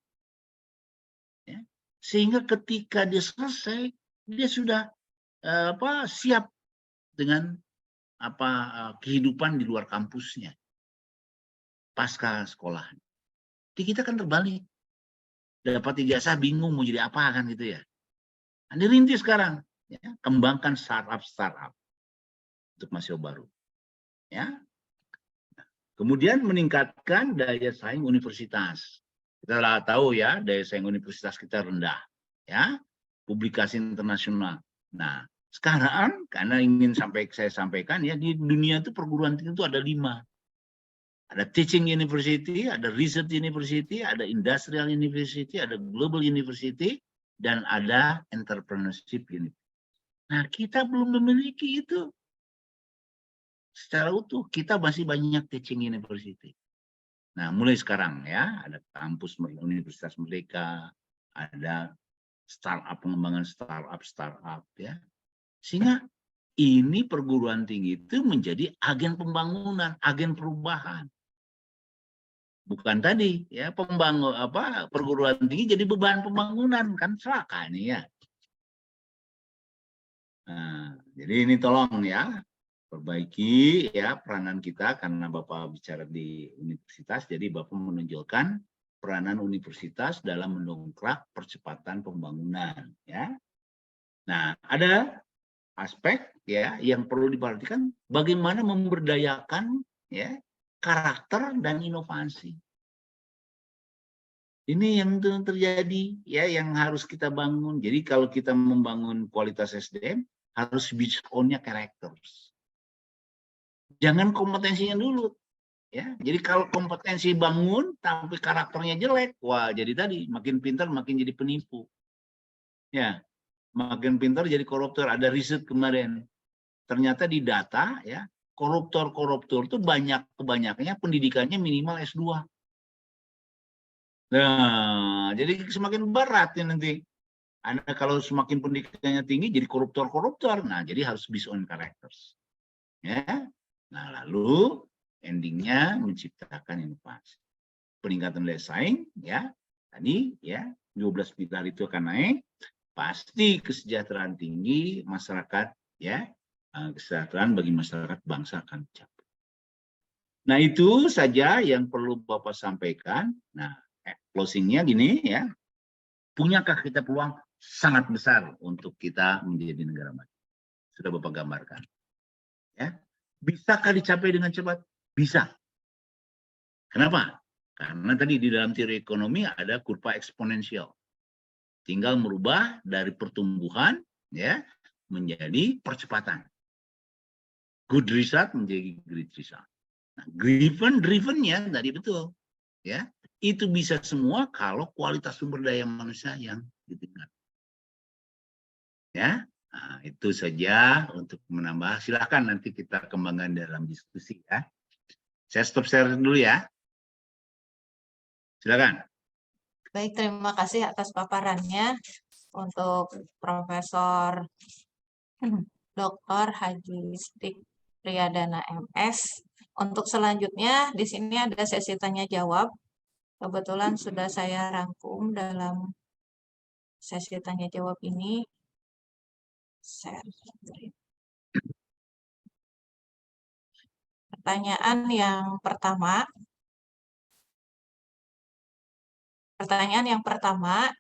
Ya. Sehingga ketika dia selesai, dia sudah siap dengan kehidupan di luar kampusnya pasca sekolah. Di kita kan terbalik. Dapat ijazah bingung mau jadi apa kan gitu ya. Anda rintis sekarang, ya, kembangkan startup untuk mahasiswa baru. Ya. Kemudian meningkatkan daya saing universitas. Kita tahu ya, daya saing universitas kita rendah. Ya, publikasi internasional. Nah, sekarang karena ingin saya sampaikan ya, di dunia itu perguruan tinggi itu ada 5. Ada teaching university, ada research university, ada industrial university, ada global university, dan ada entrepreneurship university. Nah, kita belum memiliki itu. Secara utuh, kita masih banyak teaching university. Nah, mulai sekarang ya, ada kampus Universitas Merdeka, ada pengembangan startup ya. Sehingga ini perguruan tinggi itu menjadi agen pembangunan, agen perubahan. Bukan tadi ya perguruan tinggi jadi beban pembangunan, kan celaka ini ya. Nah, jadi ini tolong ya perbaiki ya peranan kita, karena Bapak bicara di universitas, jadi Bapak menunjukkan peranan universitas dalam mendongkrak percepatan pembangunan ya. Nah, ada aspek ya yang perlu diperhatikan, bagaimana memberdayakan ya karakter dan inovasi. Ini yang terjadi ya, yang harus kita bangun. Jadi kalau kita membangun kualitas SDM harus based on-nya characters. Jangan kompetensinya dulu ya. Jadi kalau kompetensi bangun tapi karakternya jelek, wah jadi tadi makin pintar makin jadi penipu. Ya, makin pintar jadi koruptor. Ada riset kemarin. Ternyata di data ya, koruptor-koruptor itu kebanyakannya pendidikannya minimal S2. Nah, jadi semakin berat ya nanti. Anda kalau semakin pendidikannya tinggi jadi koruptor-koruptor. Nah, jadi harus based on characters. Ya. Nah, lalu endingnya menciptakan inovasi. Peningkatan daya saing ya. Tadi ya 12 pilar itu akan naik. Pasti kesejahteraan tinggi masyarakat ya. Kesejahteraan bagi masyarakat bangsa akan tercapai. Nah, itu saja yang perlu Bapak sampaikan. Nah, closingnya gini ya. Punyakah kita peluang sangat besar untuk kita menjadi negara maju? Sudah Bapak gambarkan. Ya. Bisakah dicapai dengan cepat? Bisa. Kenapa? Karena tadi di dalam teori ekonomi ada kurva eksponensial. Tinggal merubah dari pertumbuhan ya menjadi percepatan. Good result menjadi great result. Nah, driven-nya tadi betul. Ya, itu bisa semua kalau kualitas sumber daya manusia yang ditingkatkan. Ya, nah, itu saja untuk menambah. Silakan nanti kita kembangkan dalam diskusi ya. Saya stop share dulu ya. Silakan. Baik, terima kasih atas paparannya untuk Profesor Dr. Haji Siti Priyadana MS. Untuk selanjutnya di sini ada sesi tanya jawab. Kebetulan sudah saya rangkum dalam sesi tanya jawab ini. Pertanyaan yang pertama.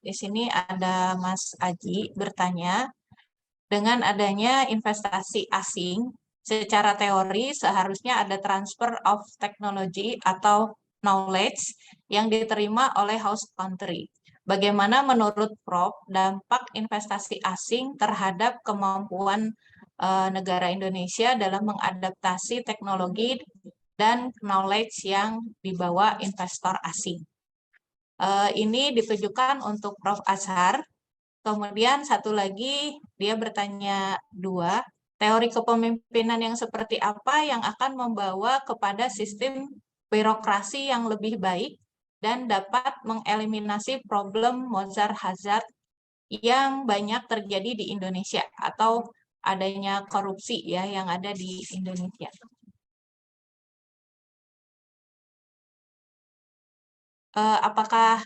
Di sini ada Mas Aji bertanya, dengan adanya investasi asing, secara teori seharusnya ada transfer of technology atau knowledge yang diterima oleh host country. Bagaimana menurut Prof dampak investasi asing terhadap kemampuan negara Indonesia dalam mengadaptasi teknologi dan knowledge yang dibawa investor asing? Ini ditujukan untuk Prof Azhar. Kemudian satu lagi dia bertanya 2, teori kepemimpinan yang seperti apa yang akan membawa kepada sistem birokrasi yang lebih baik dan dapat mengeliminasi problem Mozart Hazard yang banyak terjadi di Indonesia atau adanya korupsi ya yang ada di Indonesia. Apakah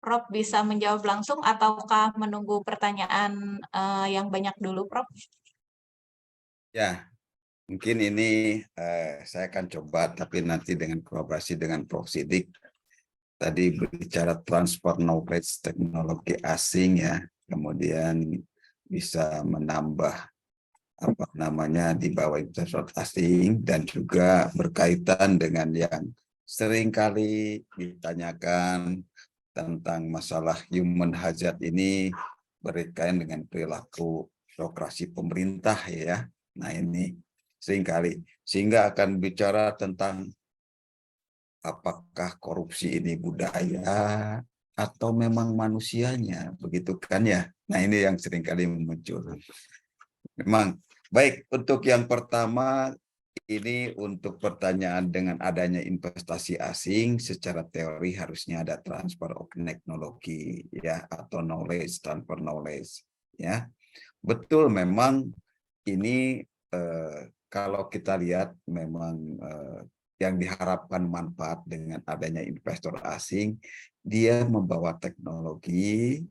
Prof bisa menjawab langsung ataukah menunggu pertanyaan yang banyak dulu, Prof? Ya, mungkin ini saya akan coba, tapi nanti dengan kolaborasi dengan Prof Sidik. Tadi berbicara transfer knowledge teknologi asing ya, kemudian bisa menambah apa namanya di bawah investor asing, dan juga berkaitan dengan yang seringkali ditanyakan tentang masalah human hazard ini berkaitan dengan perilaku birokrasi pemerintah ya. Nah ini seringkali sehingga akan bicara tentang apakah korupsi ini budaya atau memang manusianya, begitu kan ya. Nah ini yang seringkali muncul. Memang baik, untuk yang pertama ini untuk pertanyaan dengan adanya investasi asing, secara teori harusnya ada transfer of teknologi ya, atau knowledge, transfer knowledge ya. Betul, memang ini kalau kita lihat memang yang diharapkan manfaat dengan adanya investor asing, dia membawa teknologi,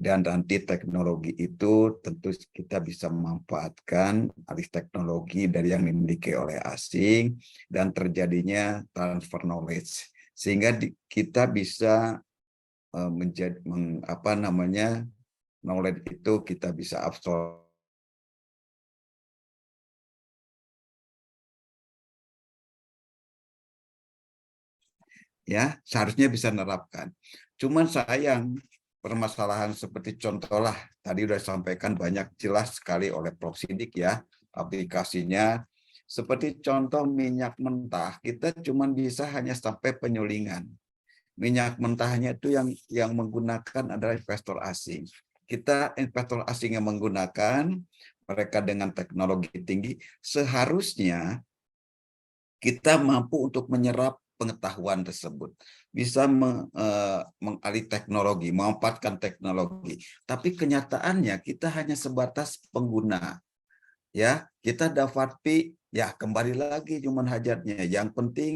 dan nanti teknologi itu tentu kita bisa memanfaatkan alih teknologi dari yang dimiliki oleh asing dan terjadinya transfer knowledge, sehingga kita bisa menjadi knowledge itu kita bisa absorb. Ya, seharusnya bisa menerapkan. Cuman sayang permasalahan seperti contohlah tadi udah disampaikan banyak jelas sekali oleh Prof. Sidik ya aplikasinya. Seperti contoh minyak mentah, kita cuman bisa hanya sampai penyulingan. Minyak mentahnya itu yang menggunakan adalah investor asing. Kita investor asing yang menggunakan, mereka dengan teknologi tinggi, seharusnya kita mampu untuk menyerap pengetahuan tersebut, bisa mengalih teknologi, memanfaatkan teknologi. Tapi kenyataannya kita hanya sebatas pengguna. Ya, kita dapat fee, ya kembali lagi cuman hajatnya. Yang penting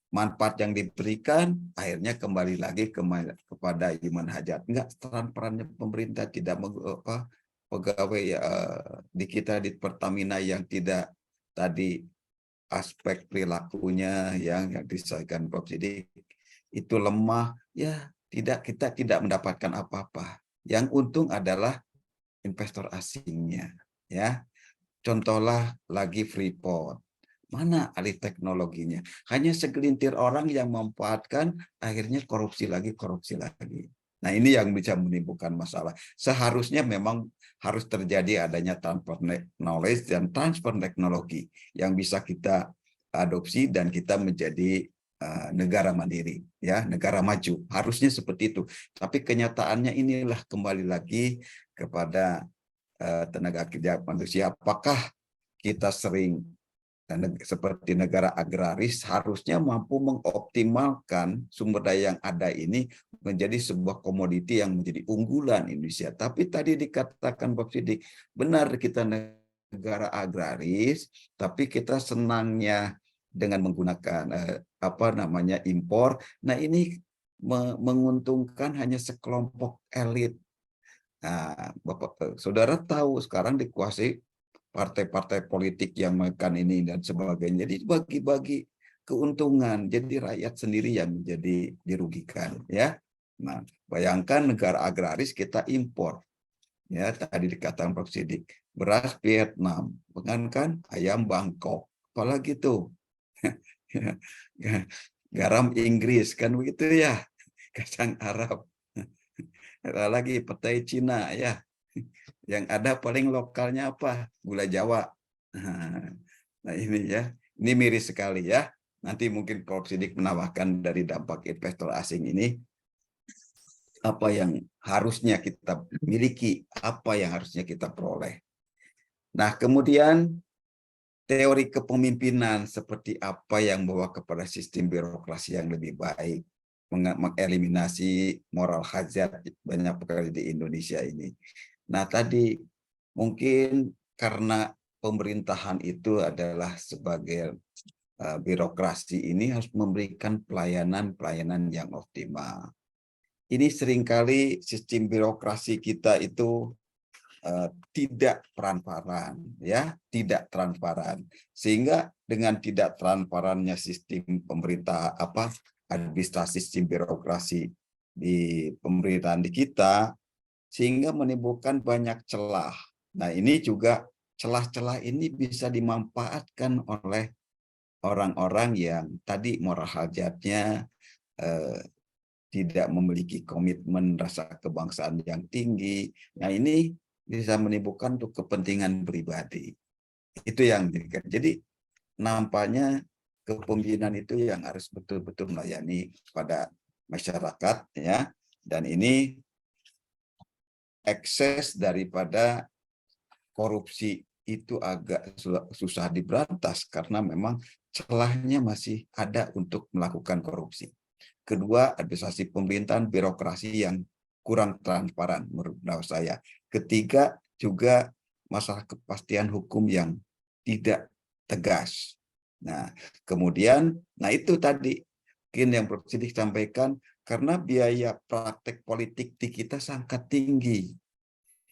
manfaat yang diberikan akhirnya kembali lagi kepada human hajat. Enggak, perannya pemerintah tidak pegawai di kita di Pertamina yang tidak tadi aspek perilakunya yang disampaikan Prof. Sidik itu lemah, ya kita tidak mendapatkan apa-apa. Yang untung adalah investor asingnya, ya. Contohlah lagi Freeport. Mana alih teknologinya? Hanya segelintir orang yang memanfaatkan, akhirnya korupsi lagi. Nah, ini yang bisa menimbulkan masalah. Seharusnya memang harus terjadi adanya transfer knowledge dan transfer teknologi yang bisa kita adopsi dan kita menjadi negara mandiri, ya, negara maju. Harusnya seperti itu. Tapi kenyataannya inilah kembali lagi kepada tenaga kerja manusia. Apakah kita sering seperti negara agraris harusnya mampu mengoptimalkan sumber daya yang ada ini menjadi sebuah komoditi yang menjadi unggulan Indonesia. Tapi tadi dikatakan Prof. Sidik, benar kita negara agraris, tapi kita senangnya dengan menggunakan impor. Nah, ini menguntungkan hanya sekelompok elit. Nah, saudara tahu sekarang dikuasai partai-partai politik yang makan ini dan sebagainya. Jadi bagi-bagi keuntungan, jadi rakyat sendiri yang menjadi dirugikan, ya. Nah, bayangkan negara agraris kita impor, ya tadi dikatakan Prof. Sidik, beras Vietnam, kan ayam Bangkok, apalagi tuh garam Inggris kan begitu ya, kacang Arab. Ada lagi petai Cina ya. Yang ada paling lokalnya apa? Gula Jawa. Nah, ini ya. Ini miris sekali ya. Nanti mungkin Prof. Sidik menambahkan dari dampak investor asing ini apa yang harusnya kita miliki, apa yang harusnya kita peroleh. Nah, kemudian teori kepemimpinan seperti apa yang membawa kepada sistem birokrasi yang lebih baik, mengeliminasi moral hazard banyak pekerja di Indonesia ini. Nah, tadi mungkin karena pemerintahan itu adalah sebagai birokrasi ini harus memberikan pelayanan yang optimal. Ini seringkali sistem birokrasi kita itu tidak transparan, ya, tidak transparan. Sehingga dengan tidak transparannya sistem pemerintah administrasi sistem birokrasi di pemerintahan di kita, sehingga menimbulkan banyak celah. Nah, ini juga celah-celah ini bisa dimanfaatkan oleh orang-orang yang tadi moral hazardnya tidak memiliki komitmen rasa kebangsaan yang tinggi. Nah, ini bisa menimbulkan untuk kepentingan pribadi. Itu yang jadi nampaknya kepemimpinan itu yang harus betul-betul melayani pada masyarakat, ya. Dan ini ekses daripada korupsi itu agak susah diberantas karena memang celahnya masih ada untuk melakukan korupsi. Kedua, administrasi pemerintahan birokrasi yang kurang transparan menurut saya. Ketiga, juga masalah kepastian hukum yang tidak tegas. Nah, kemudian, itu tadi mungkin yang Prof. Sidik sampaikan, karena biaya praktek politik di kita sangat tinggi.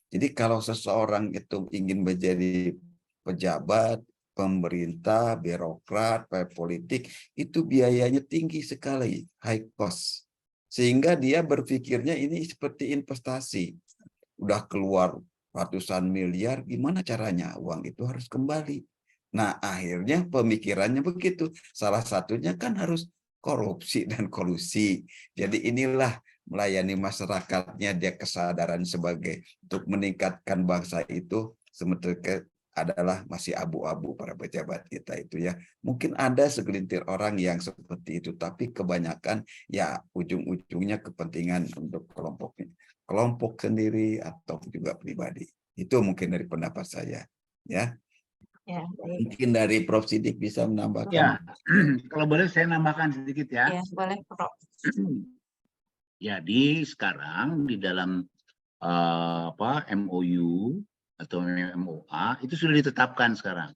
Jadi kalau seseorang itu ingin menjadi pejabat, pemerintah, birokrat, politik, itu biayanya tinggi sekali, high cost. Sehingga dia berpikirnya ini seperti investasi. Udah keluar ratusan miliar, gimana caranya uang itu harus kembali. Nah, akhirnya pemikirannya begitu. Salah satunya kan harus korupsi dan kolusi. Jadi inilah melayani masyarakatnya, dia kesadaran sebagai untuk meningkatkan bangsa itu sementara adalah masih abu-abu para pejabat kita itu ya. Mungkin ada segelintir orang yang seperti itu, tapi kebanyakan ya ujung-ujungnya kepentingan untuk kelompok sendiri atau juga pribadi. Itu mungkin dari pendapat saya ya. Ya, baik. Mungkin dari Prof. Sidik bisa menambahkan. Ya, kalau boleh saya nambahkan sedikit ya. Ya, boleh, Prof. Jadi sekarang di dalam MOU atau MOA itu sudah ditetapkan sekarang.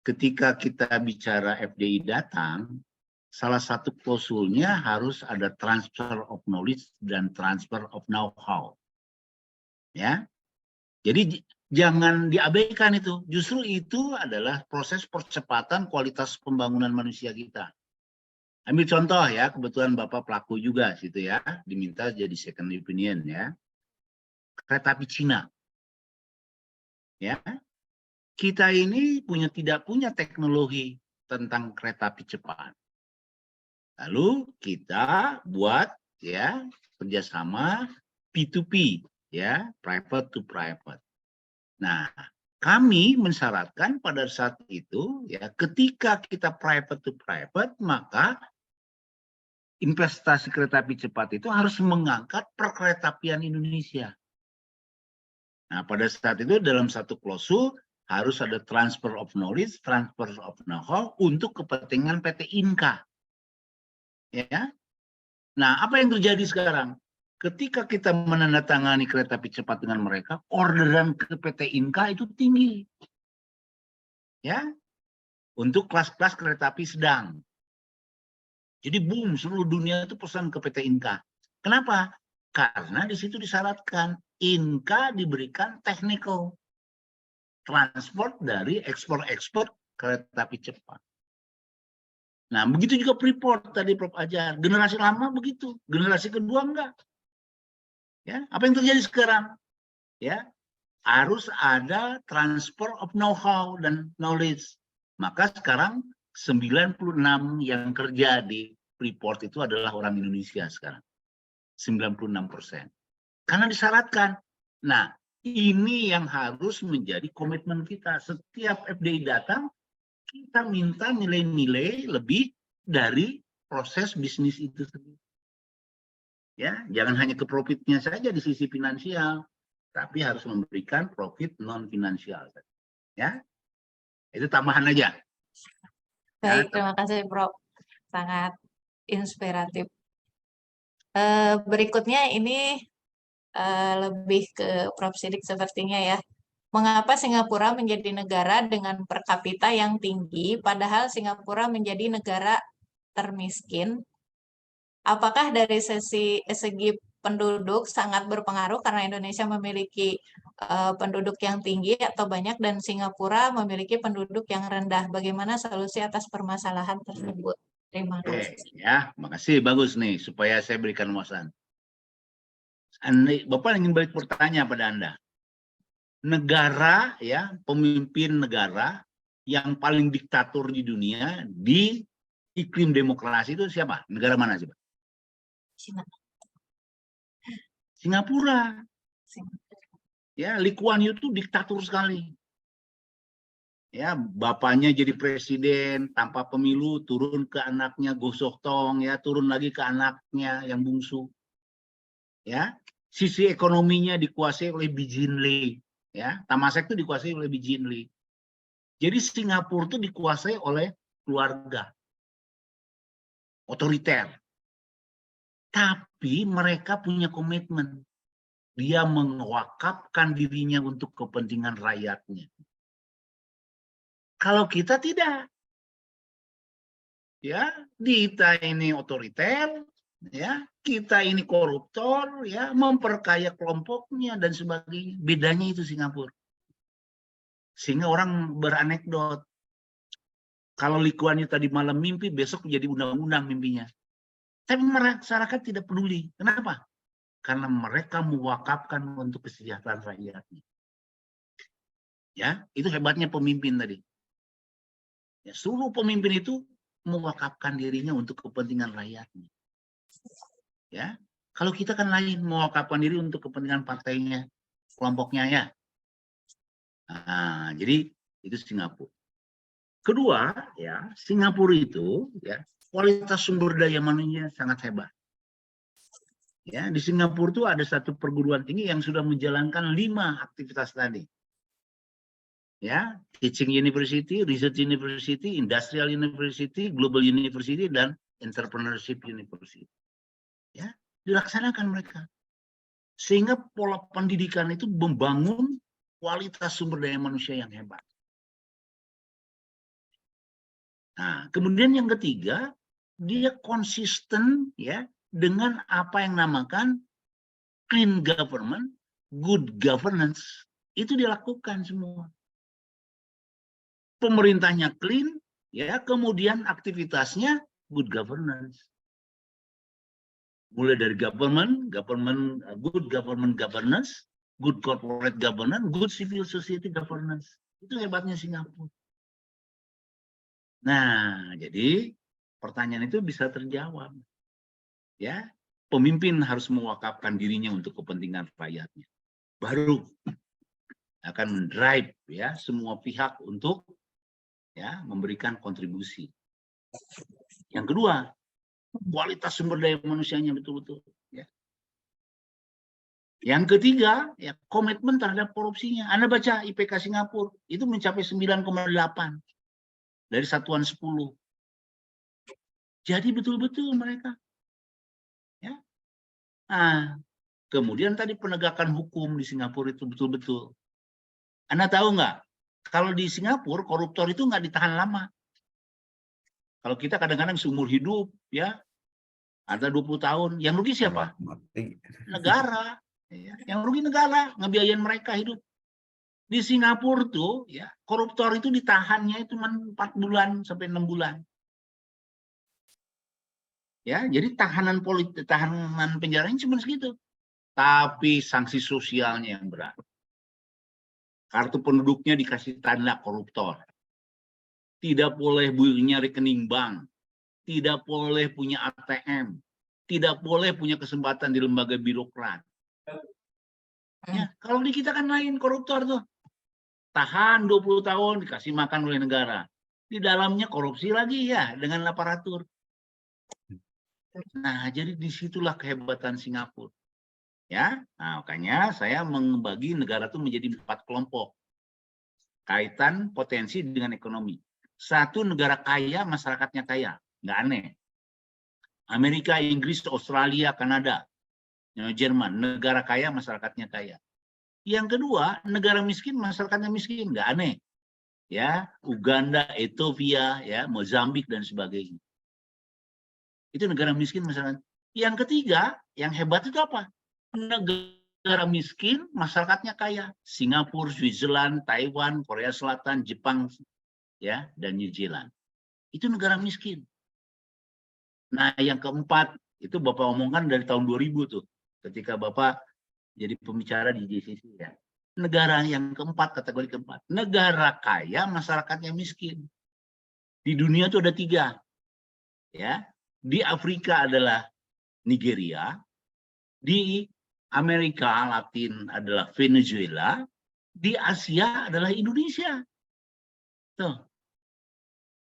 Ketika kita bicara FDI datang, salah satu klausulnya harus ada transfer of knowledge dan transfer of know-how. Ya. Jadi jangan diabaikan itu. Justru itu adalah proses percepatan kualitas pembangunan manusia kita. Ambil contoh ya, kebetulan Bapak pelaku juga situ ya, diminta jadi second opinion ya. Kereta api Cina. Ya. Kita ini tidak punya teknologi tentang kereta api cepat. Lalu kita buat ya kerjasama P2P ya, private to private. Nah, kami mensyaratkan pada saat itu ya, ketika kita private to private, maka investasi kereta api cepat itu harus mengangkat perkeretaapian Indonesia. Nah, pada saat itu dalam satu klausul harus ada transfer of knowledge, transfer of know-how untuk kepentingan PT Inka. Ya. Nah, apa yang terjadi sekarang? Ketika kita menandatangani kereta api cepat dengan mereka, orderan ke PT Inka itu tinggi. Ya. Untuk kelas-kelas kereta api sedang. Jadi boom, seluruh dunia itu pesan ke PT Inka. Kenapa? Karena di situ disyaratkan Inka diberikan technical transport dari ekspor-ekspor kereta api cepat. Nah, begitu juga Freeport tadi Prof. Ajar. Generasi lama begitu, generasi kedua enggak. Ya, apa yang terjadi sekarang? Ya, harus ada transfer of know-how dan knowledge. Maka sekarang 96 yang kerja di Freeport itu adalah orang Indonesia sekarang. 96%. Karena disyaratkan. Nah, ini yang harus menjadi komitmen kita. Setiap FDI datang, kita minta nilai-nilai lebih dari proses bisnis itu sendiri. Ya, jangan hanya ke profitnya saja di sisi finansial, tapi harus memberikan profit non finansial. Ya, itu tambahan aja. Baik, terima kasih Prof. Sangat inspiratif. Berikutnya ini lebih ke Prof. Sidik sepertinya ya. Mengapa Singapura menjadi negara dengan per kapita yang tinggi, padahal Singapura menjadi negara termiskin? Apakah dari segi penduduk sangat berpengaruh karena Indonesia memiliki penduduk yang tinggi atau banyak dan Singapura memiliki penduduk yang rendah? Bagaimana solusi atas permasalahan tersebut? Terima kasih. Ya, makasih. Bagus nih, supaya saya berikan wawasan. Bapak ingin balik bertanya pada Anda. Negara, ya, pemimpin negara yang paling diktator di dunia di iklim demokrasi itu siapa? Negara mana sih, Pak? Singapura. Ya, Lee Kuan Yew itu diktator sekali. Ya, bapaknya jadi presiden tanpa pemilu, turun ke anaknya Goh Sok Tong, ya, turun lagi ke anaknya yang bungsu. Ya, sisi ekonominya dikuasai oleh Lee Jin Lee. Ya, Temasek itu dikuasai oleh Lee Jin Lee. Jadi Singapura itu dikuasai oleh keluarga otoriter. Tapi mereka punya komitmen. Dia mewakafkan dirinya untuk kepentingan rakyatnya. Kalau kita tidak. Ya, kita ini otoriter, ya, kita ini koruptor, ya, memperkaya kelompoknya dan sebagainya. Bedanya itu Singapura. Sehingga orang beranekdot. Kalau Lee Kuan Yew tadi malam mimpi, besok jadi undang-undang mimpinya. Tapi masyarakat tidak peduli. Kenapa? Karena mereka mewakafkan untuk kesejahteraan rakyatnya. Ya, itu hebatnya pemimpin tadi. Ya, seluruh pemimpin itu mewakafkan dirinya untuk kepentingan rakyatnya. Ya, kalau kita kan lain, mewakafkan diri untuk kepentingan partainya, kelompoknya ya. Nah, jadi itu Singapura. Kedua, ya, Singapura itu ya kualitas sumber daya manusia sangat hebat. Ya, di Singapura itu ada satu perguruan tinggi yang sudah menjalankan 5 aktivitas tadi. Ya, Teaching University, Research University, Industrial University, Global University, dan Entrepreneurship University. Ya, dilaksanakan mereka. Sehingga pola pendidikan itu membangun kualitas sumber daya manusia yang hebat. Nah, kemudian yang ketiga, dia konsisten ya dengan apa yang namakan clean government, good governance. Itu dilakukan semua. Pemerintahnya clean, ya, kemudian aktivitasnya good governance. Mulai dari good government governance, good corporate governance, good civil society governance. Itu hebatnya Singapura. Nah, jadi pertanyaan itu bisa terjawab. Ya, pemimpin harus mewakafkan dirinya untuk kepentingan rakyatnya. Baru akan mendrive ya semua pihak untuk ya memberikan kontribusi. Yang kedua, kualitas sumber daya manusianya betul-betul ya. Yang ketiga, ya komitmen terhadap korupsinya. Anda baca IPK Singapura itu mencapai 9,8 dari satuan 10. Jadi betul-betul mereka ya. Nah, kemudian tadi penegakan hukum di Singapura itu betul-betul. Anda tahu nggak? Kalau di Singapura koruptor itu nggak ditahan lama. Kalau kita kadang-kadang seumur hidup ya ada 20 tahun. Yang rugi siapa? Mati. Negara. Ya. Yang rugi negara, ngebiayain mereka hidup. Di Singapura tuh ya koruptor itu ditahannya cuma 4 bulan sampai 6 bulan. Ya, jadi tahanan penjaranya cuma segitu. Tapi sanksi sosialnya yang berat. Kartu penduduknya dikasih tanda koruptor. Tidak boleh punya rekening bank. Tidak boleh punya ATM. Tidak boleh punya kesempatan di lembaga birokrat. Ya, kalau di kita kan lain koruptor tuh. Tahan 20 tahun dikasih makan oleh negara. Di dalamnya korupsi lagi ya dengan aparatur. Nah, jadi disitulah kehebatan Singapura. Ya, nah, makanya saya membagi negara itu menjadi 4 kelompok. Kaitan potensi dengan ekonomi. 1, negara kaya, masyarakatnya kaya. Nggak aneh. Amerika, Inggris, Australia, Kanada, Jerman, negara kaya, masyarakatnya kaya. Yang kedua, negara miskin, masyarakatnya miskin. Nggak aneh. Ya, Uganda, Ethiopia, ya, Mozambik, dan sebagainya. Itu negara miskin, masyarakat. Yang ketiga, yang hebat itu apa? Negara miskin, masyarakatnya kaya. Singapura, Switzerland, Taiwan, Korea Selatan, Jepang, ya, dan New Zealand. Itu negara miskin. Nah, yang keempat, itu Bapak omongkan dari tahun 2000 tuh. Ketika Bapak jadi pembicara di JCC ya. Negara yang keempat, kategori keempat. Negara kaya, masyarakatnya miskin. Di dunia itu ada 3. Ya. Di Afrika adalah Nigeria. Di Amerika Latin adalah Venezuela, di Asia adalah Indonesia. Tuh.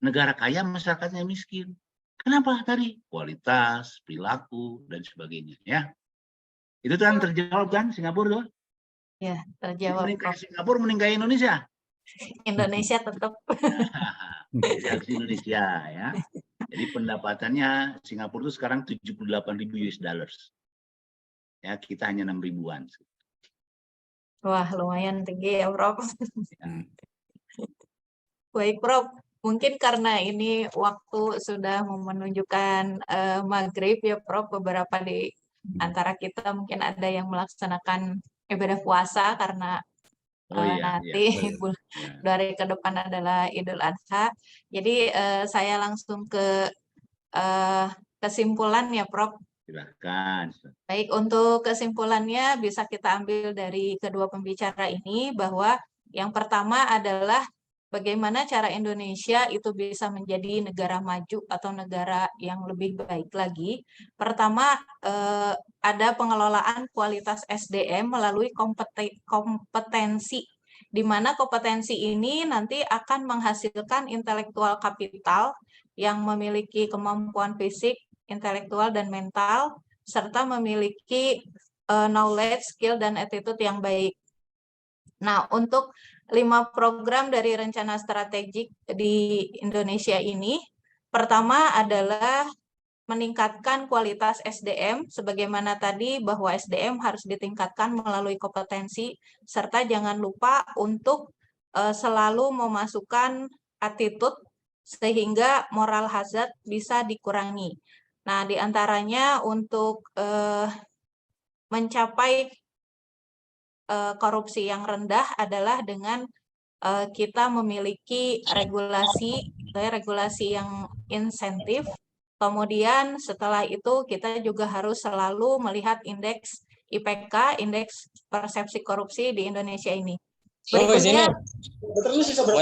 Negara kaya, masyarakatnya miskin. Kenapa tadi? Kualitas, perilaku, dan sebagainya. Ya, itu kan terjawab kan Singapura tuh? Ya, terjawab. Singapura meninggal Indonesia. Indonesia tetap. Versi Indonesia ya. Jadi pendapatannya Singapura itu sekarang 78.000 US dollars. Ya, kita hanya 6 ribuan. Wah, lumayan tinggi ya, Prof. Ya. Baik, Prof. Mungkin karena ini waktu sudah menunjukkan maghrib ya, Prof. Beberapa di antara kita mungkin ada yang melaksanakan ibadah puasa karena nanti dari ke depan adalah Idul Adha. Jadi saya langsung ke kesimpulannya, Prof. Silakan. Baik, untuk kesimpulannya bisa kita ambil dari kedua pembicara ini bahwa yang pertama adalah bagaimana cara Indonesia itu bisa menjadi negara maju atau negara yang lebih baik lagi. Pertama, ada pengelolaan kualitas SDM melalui kompetensi, di mana kompetensi ini nanti akan menghasilkan intelektual kapital yang memiliki kemampuan fisik, intelektual, dan mental, serta memiliki knowledge, skill, dan attitude yang baik. Nah, untuk 5 program dari rencana strategik di Indonesia ini, pertama adalah meningkatkan kualitas SDM, sebagaimana tadi bahwa SDM harus ditingkatkan melalui kompetensi, serta jangan lupa untuk selalu memasukkan attitude, sehingga moral hazard bisa dikurangi. Nah, diantaranya untuk mencapai korupsi yang rendah adalah dengan kita memiliki regulasi yang insentif. Kemudian setelah itu kita juga harus selalu melihat indeks IPK, indeks persepsi korupsi di Indonesia ini. Berikutnya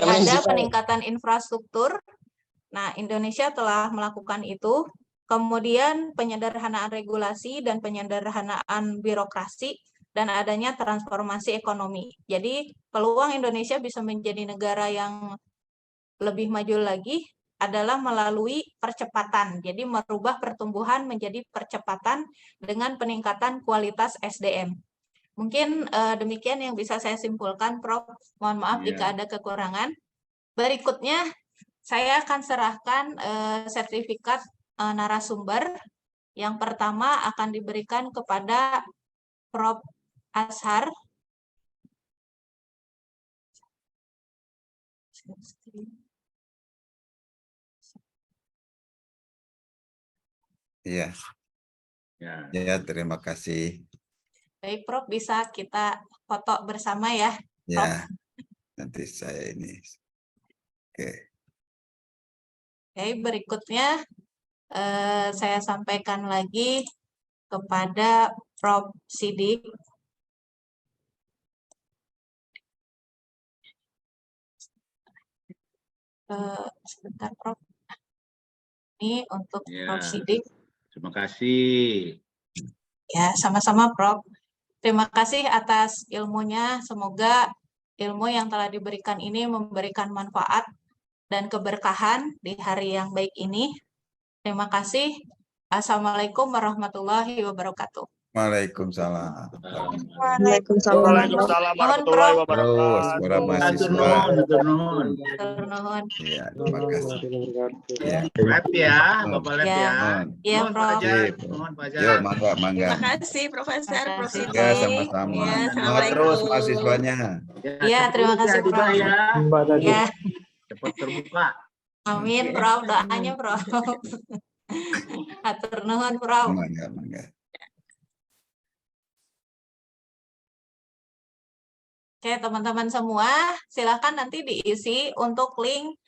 ada peningkatan infrastruktur. Nah, Indonesia telah melakukan itu. Kemudian penyederhanaan regulasi dan penyederhanaan birokrasi, dan adanya transformasi ekonomi. Jadi peluang Indonesia bisa menjadi negara yang lebih maju lagi adalah melalui percepatan. Jadi merubah pertumbuhan menjadi percepatan dengan peningkatan kualitas SDM. Mungkin demikian yang bisa saya simpulkan, Prof. Mohon maaf jika ada kekurangan. Berikutnya saya akan serahkan sertifikat narasumber. Yang pertama akan diberikan kepada Prof. Azhar. Iya. Ya, terima kasih. Baik, Prof, bisa kita foto bersama ya. Ya, nanti saya ini. Oke. Oke, berikutnya saya sampaikan lagi kepada Prof. Sidik. Sebentar, Prof. Ini untuk Prof. Sidik. Terima kasih. Ya, sama-sama, Prof. Terima kasih atas ilmunya. Semoga ilmu yang telah diberikan ini memberikan manfaat dan keberkahan di hari yang baik ini. Terima kasih. Assalamualaikum warahmatullahi wabarakatuh. Waalaikumsalam. Waalaikumsalam warahmatullahi wabarakatuh. Para mahasiswa. Turnuhun. Iya, terima kasih. Ya. Lab ya, Bapak Lab ya. Iya, Prof. Mohon Pak Yo, mangga, mangga. Terima kasih Profesor Prof. Sidik. Ya, sama-sama. Ya, Semangat terus mahasiswanya. Iya, terima kasih, Prof. Ya. Cepat terbuka. Amin, Prof. Doanya, Prof. Hatur nuhun, Prof. Mangga, mangga. Oke, teman-teman semua, silakan nanti diisi untuk link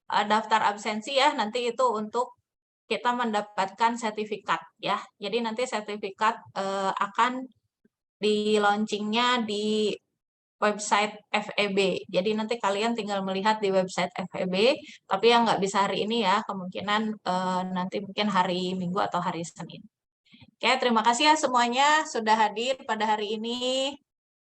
daftar absensi ya. Nanti itu untuk kita mendapatkan sertifikat ya. Jadi nanti sertifikat akan di launchingnya di website FEB. Jadi nanti kalian tinggal melihat di website FEB, tapi yang nggak bisa hari ini ya, kemungkinan nanti mungkin hari Minggu atau hari Senin. Oke, terima kasih ya semuanya sudah hadir pada hari ini.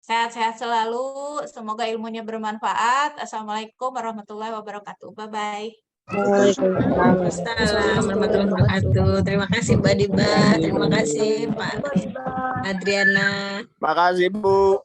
Sehat-sehat selalu, semoga ilmunya bermanfaat. Assalamualaikum warahmatullahi wabarakatuh. Bye-bye. Waalaikumsalam warahmatullahi wabarakatuh. Terima kasih Mbak Diba, terima kasih Pak Adriana. Makasih Bu.